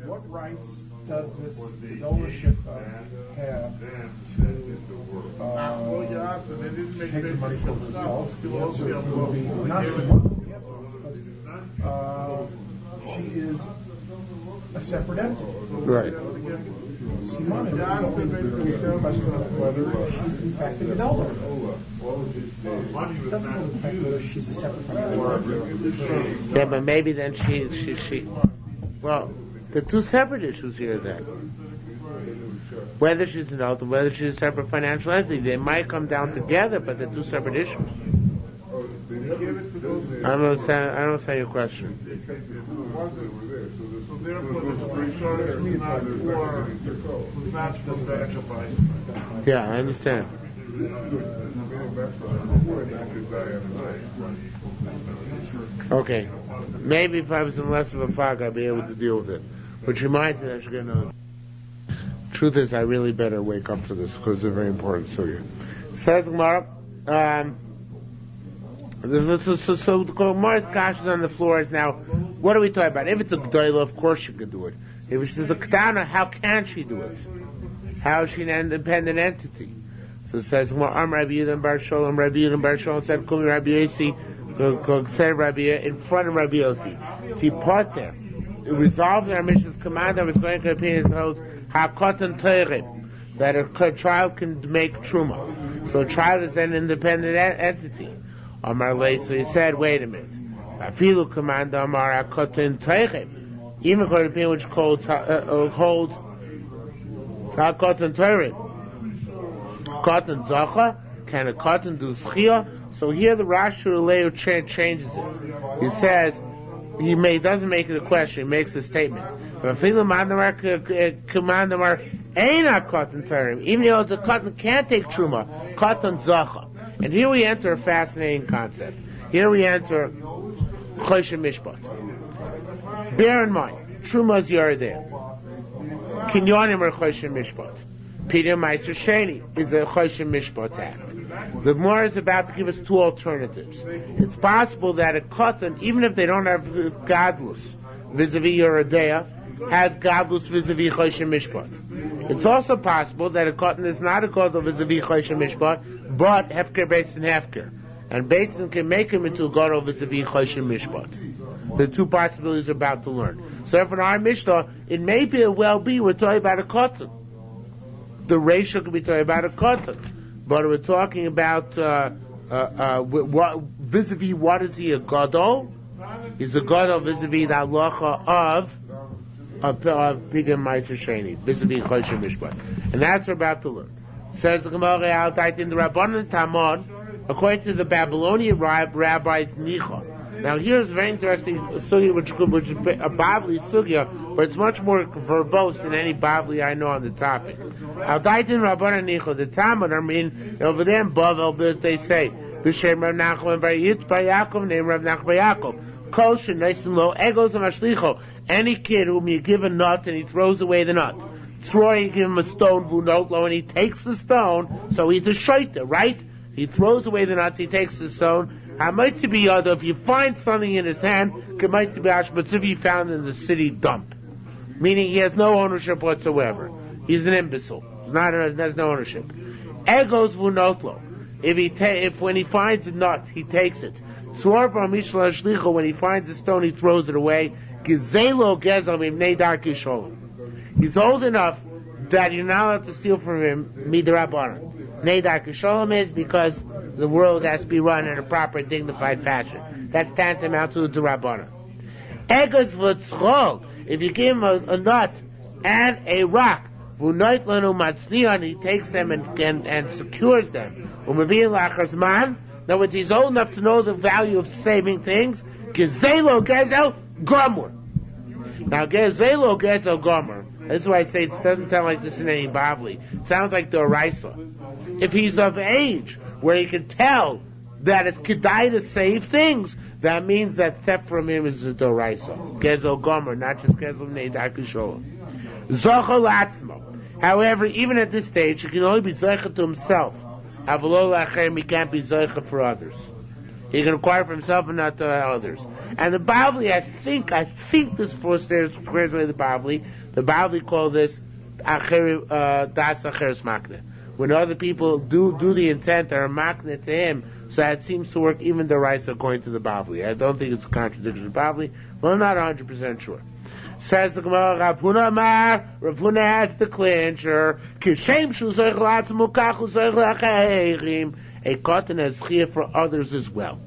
B: what rights does this ownership have to take the money for themselves? The answer would be not so much. The answer is because she is a separate entity.
A: Right.
B: Simone is the question of whether she's in fact a Gedola. It doesn't really affect whether she's a separate financial entity.
A: Yeah, but maybe then she. Well, the two separate issues here then. Whether she's an adult or whether she's a separate financial entity, they might come down together, but they're two separate issues. I don't understand your question. Yeah, I understand. Okay. Maybe if I was in less of a fog, I'd be able to deal with it. Which reminds me, I should get another. Truth is, I really better wake up for this because it's very important to you. Says Gemara, so the Gemara's kash is on the floor is now, what are we talking about? If it's a G'dayla, of course she can do it. If it's a Ketana, how can she do it? How is she an independent entity? So it says, Rabbi Yehuda Bar Sholem, Rabbi Yehuda Bar Sholem said, Kumi Rabbi Yossi, said Rabbi Yehuda in front of Rabbi Yossi. Tipoter. It resolved in our mission's command that was going to appear in holds Hakotan Teirim, that a child can make Truma. So a child is an independent entity. Amar Lei, so he said, wait a minute. Afilu command amar akotin teichem. Even according to opinion which holds akotin teichem. Kotin zacha, can a kotin do schia? So here the Rashi Leo changes it. He says, doesn't make it a question, he makes a statement. Even though the cotton can't take truma, cotton zacha. And here we enter a fascinating concept. Here we enter choshen mishpat. Bear in mind, truma is yardeh. Kinyonim are choshen mishpat. Vilna Ma'aser Sheni is a choshen mishpat act. The Gemara is about to give us two alternatives. It's possible that a cotton, even if they don't have gadlus vis-a-vis Yerodea, has gadlus vis-a-vis choshen mishpat. It's also possible that a cotton is not a gadlus vis-a-vis choshen mishpat, but hefker based in hefker, and Basin can make him into a gadlus vis-a-vis choshen mishpat. The two possibilities are about to learn. So if in our Mishnah, it may be we're talking about a cotton. The ratio could be talking about a cotton, but we're talking about vis-a-vis what is he a gadol? He's a gadol vis-a-vis the halacha of Vilna Ma'aser Sheni, vis-a-vis choshen mishpat, and that's what we're about to learn. Says the Gemara al in the Rabbanan Tamad, according to the Babylonian rabbis Nicha. Now here's a very interesting sugya, which is a Bavli sugya, but it's much more verbose than any Bavli I know on the topic. Al Daitin Rabbanan Nicha, the Talmud, over there in Bavel, they say, B'Shem Rav Nachman Bar Yitz Bar Yaakov, name Rav Nachman Bar Yaakov, Kol Shenaisim Lo Egos Amashlicho, any kid whom you give a nut and he throws away the nut. Troy, you give him a stone, Vunotlo, and he takes the stone, so he's a shaita, right? He throws away the nuts, he takes the stone. Hamight be other, if you find something in his hand, Hamight be Ashmatzivi found in the city dump. Meaning he has no ownership whatsoever. He's an imbecile. There's no ownership. Egos Vunotlo. If when he finds a nut, he takes it. Tzor Bar Mishla Shlicho, when he finds a stone, he throws it away. Gizelo Gezal Mimnei Darki Sholem. He's old enough that you're not allowed to steal from him, Midrabanan. Neidar Kisholem is because the world has to be run in a proper, dignified fashion. That's tantamount to the Rabbanan. Egas v'tzchol, if you give him a nut and a rock, v'noit lanu matznion, he takes them and secures them. U'maviyah lachazman, in other words, he's old enough to know the value of saving things. Gezelo gezel gomor. Now gezelo gezel gomor. That's why I say it doesn't sound like this in any Bavli. It sounds like the Oraisa. If he's of age where he can tell that it's kedai to save things, that means that theft from him is the Oraisa. Gezel Gomer, not just Gezel Neidar Kishola. Zochel Atzmo. However, even at this stage, he can only be Zochel to himself. Avalol Lachem, he can't be Zochel for others. He can acquire for himself and not to others. And the Bavli, I think this first translated the Bavli. The Bavli call this das acheres makne. When other people do the intent that are makne to him, so that seems to work even the rights according to the Bavli. I don't think it's a contradiction to the Bavli, but I'm not 100% sure. Says the Gemara, Rav Huna Amar, Rav Huna has the clincher, Kishem shu zoich la'atzmu kachu zoich la'acheirim, a cotton has schia for others as well.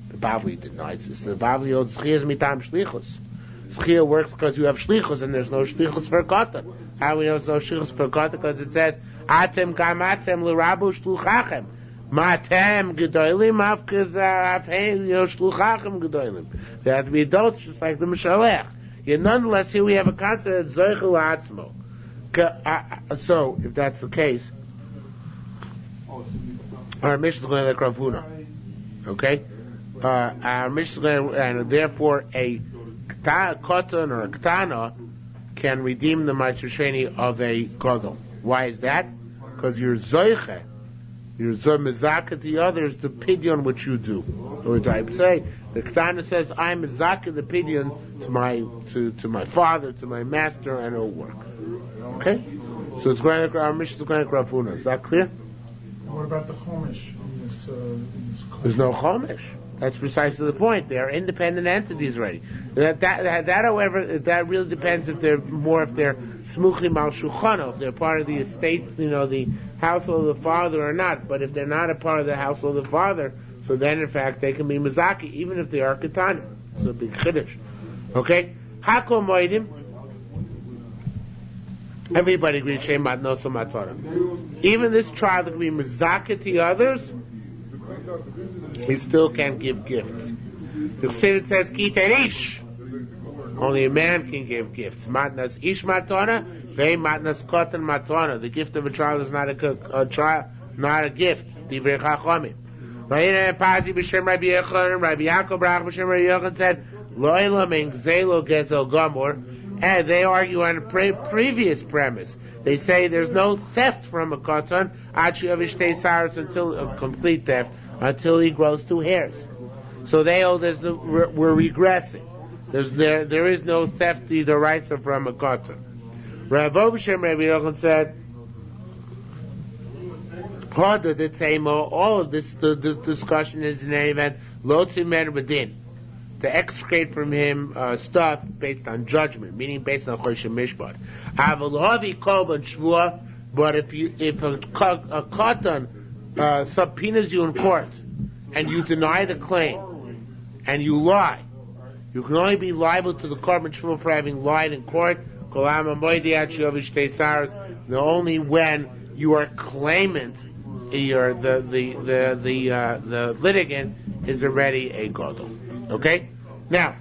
A: The Bavli denies this. The Bavli holds schia is mitam shlichus. Schia works because you have shlichus and there's no shlichus for cotton. How we know there's no shlichus for cotton? Because it says, Atem kamatem l'rabu shluchachem. Matem gedolim afhei shluchachem gedolim. They have to be adults just like the Mishalech. Yet nonetheless, here we have a concept of zoichel atzmo. So, if that's the case, our mission is going to like Rav Huna. Okay? Our mission is going to, and therefore a katan or a ktana can redeem the Ma'aser Sheni of a gadol. Why is that? Because you're zoiche. You're mezaka the others, the pidyon which you do. Or I would say, the Ketana says, I'm mezaka the pidyon to my father, to my master, and it'll work. Okay? So it's going to, our mission is going to Rav Huna. Is that clear?
B: What about the Chumash in this
A: There's no Chumash. That's precisely the point. They are independent entities already. That however, that really depends if they're smuchim al shulchano, if they're part of the estate, the household of the father or not. But if they're not a part of the household of the father, So then, in fact, they can be Mizaki, even if they are Ketanim. It's a big Chiddush. Okay? Hakol Moedim. Everybody agrees, Shem Matnosa Matara. Even this child that can be Mizaki to others, he still can't give gifts. The Chassidut says, Kitarish. Only a man can give gifts. Matnas Ish Matana, Vei Matnas Kotan Matana. The gift of a child is not a child, not a gift. Divrei Chachamim. Vayina Pazi b'Shem Rabbi Yechon, Rabbi Yaakov Brach b'Shem Rabbi Yechon said, Lo'ila min Gzelo Gezel Gomor. And they argue on a previous premise. They say there's no theft from a kotan, until a complete theft, until he grows 2 hairs. So they hold we're regressing. There is no theft, either rights or from a kotan. Rav B'Shem Rabbi Yochanan said, all of this, the discussion is in any event, lo tzimer b'din, to extricate from him stuff based on judgment, meaning based on choshen mishpat. But if a katan subpoenas you in court and you deny the claim and you lie, you can only be liable to the korban shvuah for having lied in court. Only when you are claimant, the litigant is already a gadol. Okay? Now,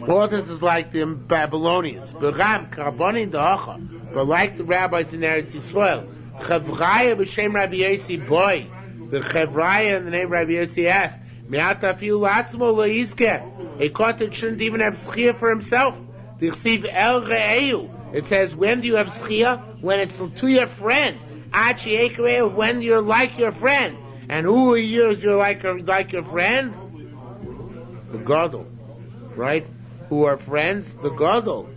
A: all this is like the Babylonians. But like the rabbis in Eretz Yisrael, Chevraya b'Shem Rabbi Yossi boy, the Chevraya in the name of Rabbi Yossi asked, a kotan shouldn't even have schia for himself. It says, when do you have schia? When it's to your friend. When you're like your friend. And who are you as you're like your friend? The gadol, right? Who are friends? The gadol.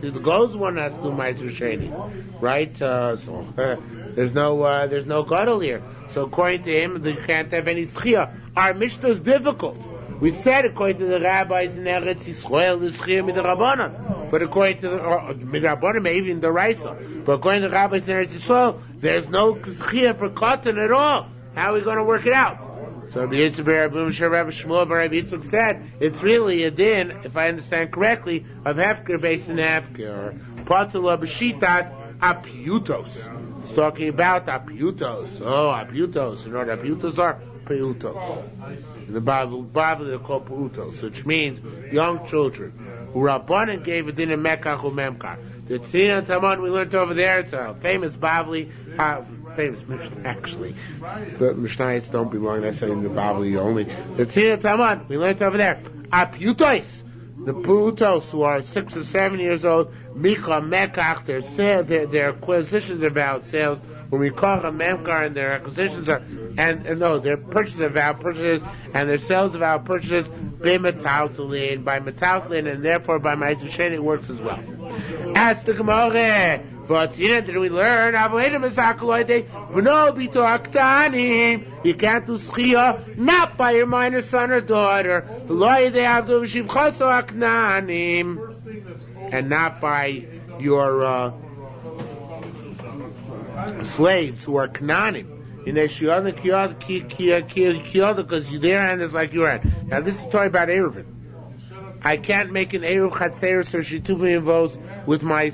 A: The gadol's one has to do Ma'aser Sheni, right? There's no gadol here. So according to him, they can't have any schia. Our Mishnah is difficult. We said according to the rabbis in Eretz Yisrael, the schia midrabanan. But according to the midrabanan, maybe in the Raisa. But according to the rabbis in Eretz Yisrael, there's no schia for cotton at all. How are we going to work it out? So Rabbi Yitzchak said, it's really a din, if I understand correctly, of hefker based in hefker, or patula b'shitas apiutos. It's talking about apiutos. Oh, apiutos. You know what apiutos are? Peutos. In the Bible they're called peutos, which means young children. Who Rabbanan gave a din in Mekach or Memkar. The Tzina Taman we learned over there, it's a famous Bavli, famous Mishnah actually. The Mishnayos don't belong necessarily in the Bavli only. The Tzina Taman we learned over there. Apiutos, the peutos who are 6 or 7 years old, Micha Mekach, their acquisitions are valid sales. When we call them Memkar and their acquisitions are, and their purchases are valid purchases, and their sales are valid purchases, by metaltalin, and therefore by Ma'aser Sheni it works as well. As the Gemara, did we learn? You can't do schia, not by your minor son or daughter, and not by your slaves who are Knanim. Because their hand is like your hand. Now this is talking about Eruvin. I can't make an Eruv Chatzeris or Shituvim Vos with my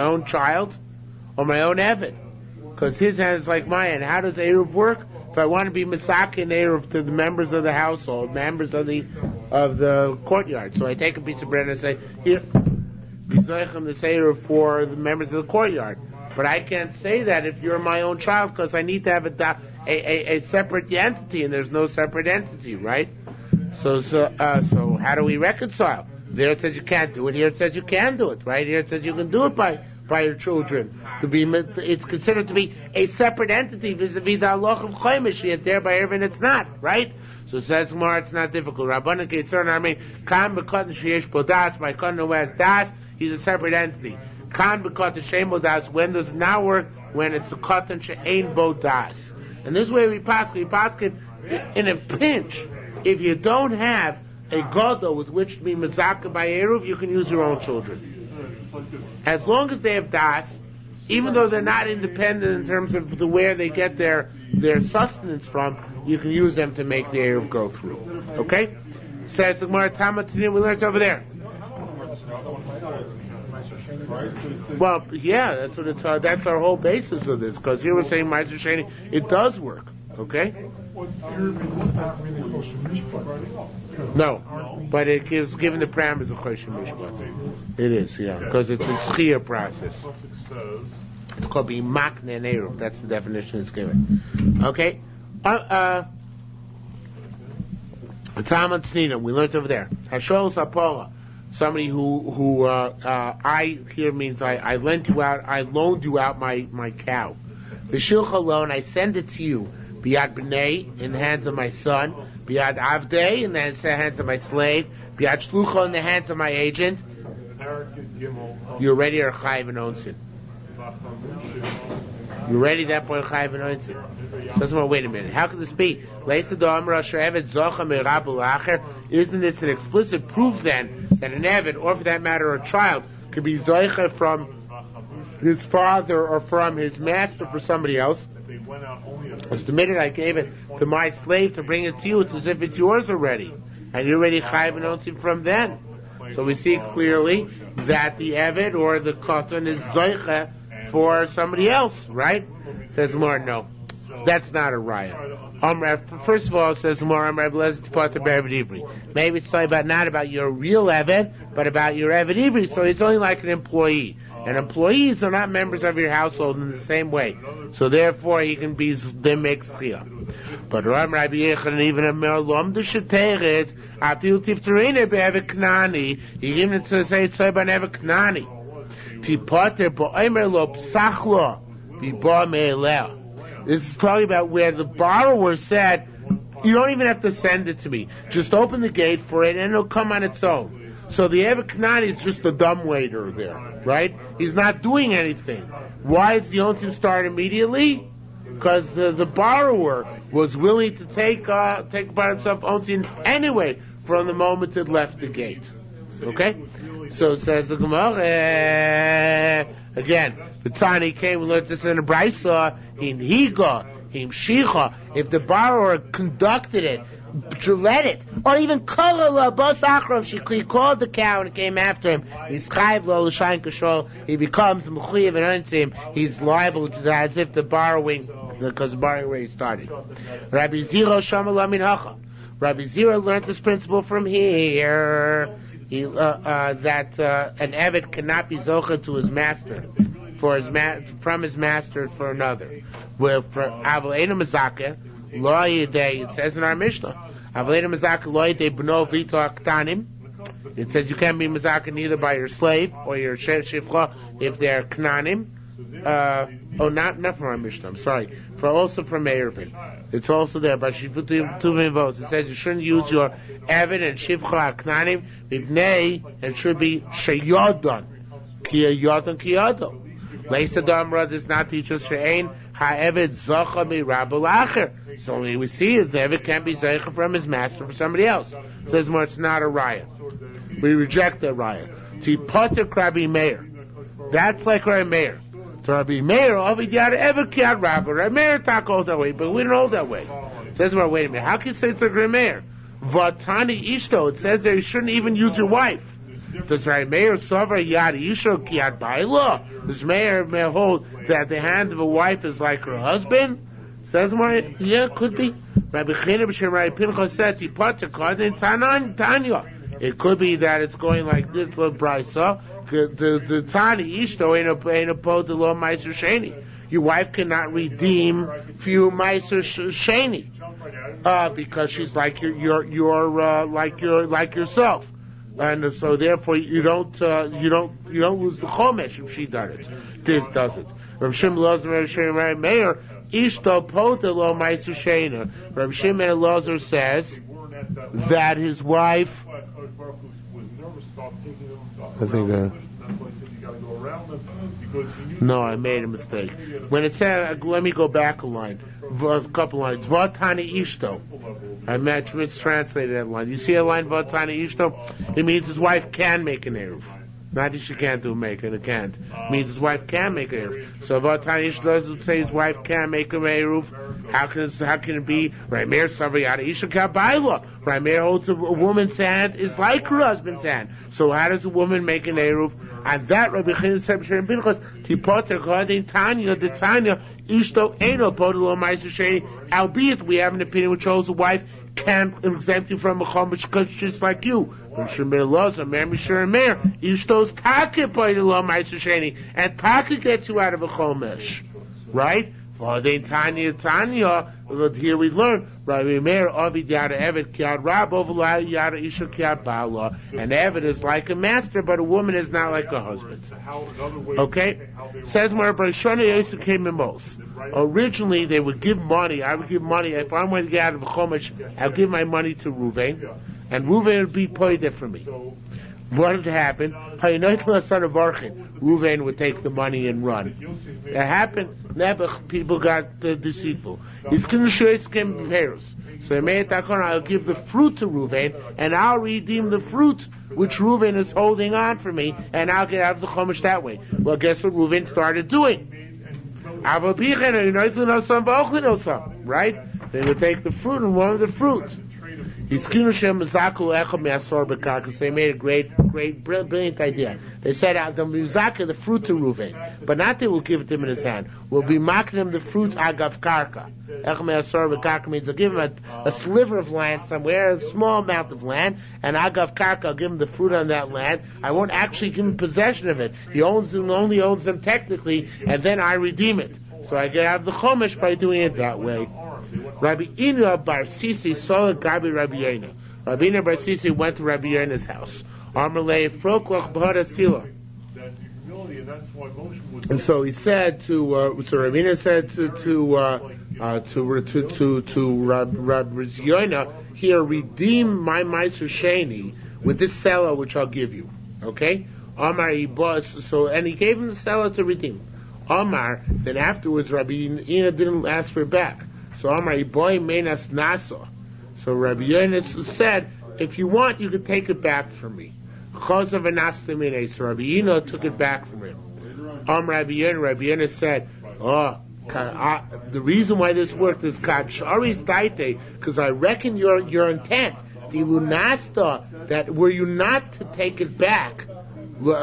A: own child or my own Evid, because his hand is like my hand. How does Eruv work? If I want to be Masak and Eruv to the members of the household, members of the courtyard, so I take a piece of bread and I say, here, Bizoichem the Eruv for the members of the courtyard. But I can't say that if you're my own child, because I need to have a separate entity, and there's no separate entity, right? So how do we reconcile? There it says you can't do it. Here it says you can do it. Right here it says you can do it by your children. It's considered to be a separate entity vis-a-vis the halach of chomish. Yet there by Eruvin it's not. Right? So it says more. It's not difficult. Rabbanan Ketzar Armin Kan B'Katan Sheyesh Bodas. My Katan who has das, he's a separate entity. Kan B'Katan Shein Bodas. When does it not work? When it's a Katan She'ein Bodas. And this way we pass in a pinch. If you don't have a gadol with which to be mezaka by Eruv, you can use your own children. As long as they have das, even though they're not independent in terms of where they get their sustenance from, you can use them to make the Eruv go through. Okay? Says the Gemara, Tama Tanim, we learned over there. Well, yeah, that's what it's. That's our whole basis of this. Because here we're saying Ma'aser Sheni, it does work. Okay? No, but it is given the parameters of Choshen Mishpat. It is, yeah, because it's a shiur process. It's called being makne and eruv. That's the definition it's given. Okay? Talmud Tznidim, we learned over there. Hashol Sapola, somebody who I here means I lent you out, I loaned you out my cow. B'shilcha loan, I send it to you. Biad b'nei, in the hands of my son. Biad avdei, in the hands of my slave. Biad shlucha, in the hands of my agent. You're ready or chayiv and onsin. You're ready that point chayiv and onsin. So wait a minute. How could this be? Isn't this an explicit proof then that an Eved, or for that matter a child, could be zoicha from his father or from his master for somebody else? Because the minute I gave it to my slave to bring it to you, it's as if it's yours already. And you're already chayiv and onsin from then. So we see clearly that the Eved or the Kotan is zoicha for somebody else, right? Says more, no. That's not a raya. First of all, it says more, maybe it's talking about not about your real Eved, but about your Eved Ivri, so it's only like an employee. And employees are not members of your household in the same way. So therefore, he can be, they make schia. But Ram Rabbi Yechon, even a merlom, the sheteret, afil tifterine be'evet knani, he even to say it's by never knani. Tipoter bo'omer lo psachlo, bi'bo me'eleh. This is talking about where the borrower said, you don't even have to send it to me. Just open the gate for it and it'll come on its own. So the Evet Knani is just a dumb waiter there, right? He's not doing anything. Why is the Yontif start immediately? Because the borrower was willing to take upon himself Ontin anyway from the moment it left the gate. Okay? So it says the Gemara, again, the Tani came, we learned this in the Brisa, in Higa, in Shicha, if the borrower conducted it, let it, or even Kolala Bas Achrov, he called the cow and it came after him. He's Chayv Lo L'Shayin Kashol. He becomes Mechuyev and Onsim. He's liable to that as if the borrowing, because the borrowing where he started. Rabbi Zero Shama Lamin Hacha. Rabbi Zero learned this principle from here. That an Eved cannot be zocha to his master from his master for another. Where for Aval Eina Mazaka. It says in our Mishnah, it says you can't be Mazaka neither by your slave or your shifcha if they're Knanim. Not from our Mishnah, I'm sorry. Also from Meirvin. It's also there by Shifut Tuvim Vos. It says you shouldn't use your Eved and Shifcha Knanim, Ibnei, and should be Sheyodon. Kiyodon Kiyodon. Leisa Damra does not teach us She'ain. Ha'eved zocha mi rabul acher. So we see it, the Eved can't be zocha from his master for somebody else. It says more, it's not a riot. We reject that riot. Tipoter Rabbi Meir. That's like Rabbi Meir. So Rabbi Meir, Ovid Yad Eved Kiad Rabbi. Rabbi Meir talk all that way, but we don't hold that way. It says more, wait a minute, how can you say it's like Rabbi Meir? Vatani Ishto, it says there you shouldn't even use your wife. Does Rabbi Meir Sover Yad Isho Kiad Baila? Does Meir hold that the hand of a wife is like her husband? Says more, yeah, could be. Rabbi Chena B'Shem Rabbi Pinchas said, Tanya. It could be that it's going like this, little Brisa. The Tani Ishto ain't a po the law Ma'aser Sheni. Your wife cannot redeem for you Ma'aser Sheni, because she's like like yourself. And so therefore you don't lose the chomesh if she does it. This does it. Rav Shimon Elazar Meir Ishto Pota Lo Ma'aser Sheni. Rav Shimon Elazar says that his wife. I think. No, I made a mistake. When it said, let me go back a couple lines. Vatani Ishto. I mistranslated that line. You see a line Vatani Ishto? It means his wife can make an eruv. Not that she can't do make and it can't. Means his wife can make an Eruv. So about time Ish doesn't say his wife can't make an Eruv, how can it be? Rameir Savriyada Isha Kabaila. Rameir holds a woman's hand is like her husband's hand. So how does a woman make an Eruv? And that Rabbi Chinin said because Tipoter Kodin Tanya the Tanya Ishto Eno Podelo Ma'aser Sheni. Albeit we have an opinion which holds a wife can't exempt you from a chomesh because just like you. And Taka gets you out of a chomesh. Right? Here we learn Rabbi Meir Ovid Yada Evet Kiad Rab Ovalai Yada Isha Kiad Ba'ala. An Eved is like a master, but a woman is not like a husband. Okay? Says Mar Brishona Yosef came in most. Originally they would give money. I would give money if I'm going to get out of a chomesh. I'll give my money to Ruvain, and Ruvain would be paid for me. What would happen? Ruvain would take the money and run. It happened. Nebuch, people got deceitful. His kindershus came prepares. So I'll give the fruit to Ruvain, and I'll redeem the fruit which Ruvain is holding on for me, and I'll get out of the chomesh that way. Well, guess what Ruvain started doing? Right? They would take the fruit and one of the fruit. They made a great, brilliant idea. They said, the muzaka, the fruit to Ruvain, but not they will give it to him in his hand. We'll be mocking him the fruit agav karka. Echam asor b'karka means they'll give him a sliver of land somewhere, a small amount of land, and agav karka, I'll give him the fruit on that land. I won't actually give him possession of it. He only owns them technically, and then I redeem it. So I get out of the chomesh by doing it that way. Rabbi Ina Bar Sisi saw Gabi Rabbi Yena. Rabbi Ina Bar Sisi went to Rabbi Yena's house. Amalei Froklach B'Hara Sila. And so he said to Rabbi Ina said to Rabbi Yena, here redeem my Ma'aser Sheni with this seller which I'll give you. Okay? Amar and he gave him the seller to redeem. Amar, then afterwards Rabbi Ina didn't ask for it back. So Amar boy menas nasa. So Rabbi Yonis said, if you want, you can take it back from me. So Rabbi Ina took it back from him. Rabbi Yonis said, the reason why this worked is because I reckon your intent, the lunasta, that were you not to take it back, lo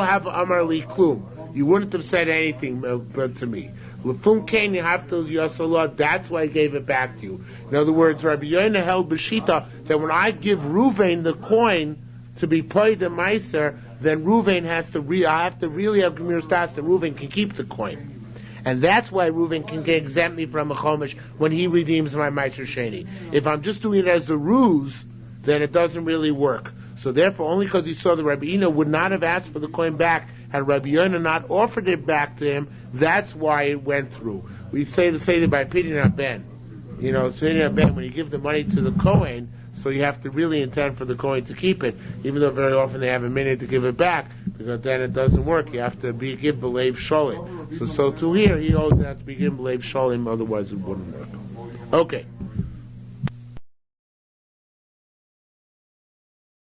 A: have amar li klum, you wouldn't have said anything to me. That's why I gave it back to you. In other words, Rabbi Yonah held b'shita that when I give Ruvain the coin to be paid the Ma'aser, then Ruvain has to I have to really have Gemir Stas that Ruvain can keep the coin. And that's why Ruvain can exempt me from a chomesh when he redeems my Ma'aser Sheni. If I'm just doing it as a ruse, then it doesn't really work. So therefore, only because he saw that Rabbi Ina would not have asked for the coin back had Rabbi Yonah not offered it back to him, that's why it went through. We say that by Pidyon Ben. Pidyon Ben, when you give the money to the Kohen, so you have to really intend for the Kohen to keep it, even though very often they have a minute to give it back, because then it doesn't work. You have to give B'leiv Sholim. So too here, he always has to be given B'leiv Sholim, otherwise it wouldn't work. Okay.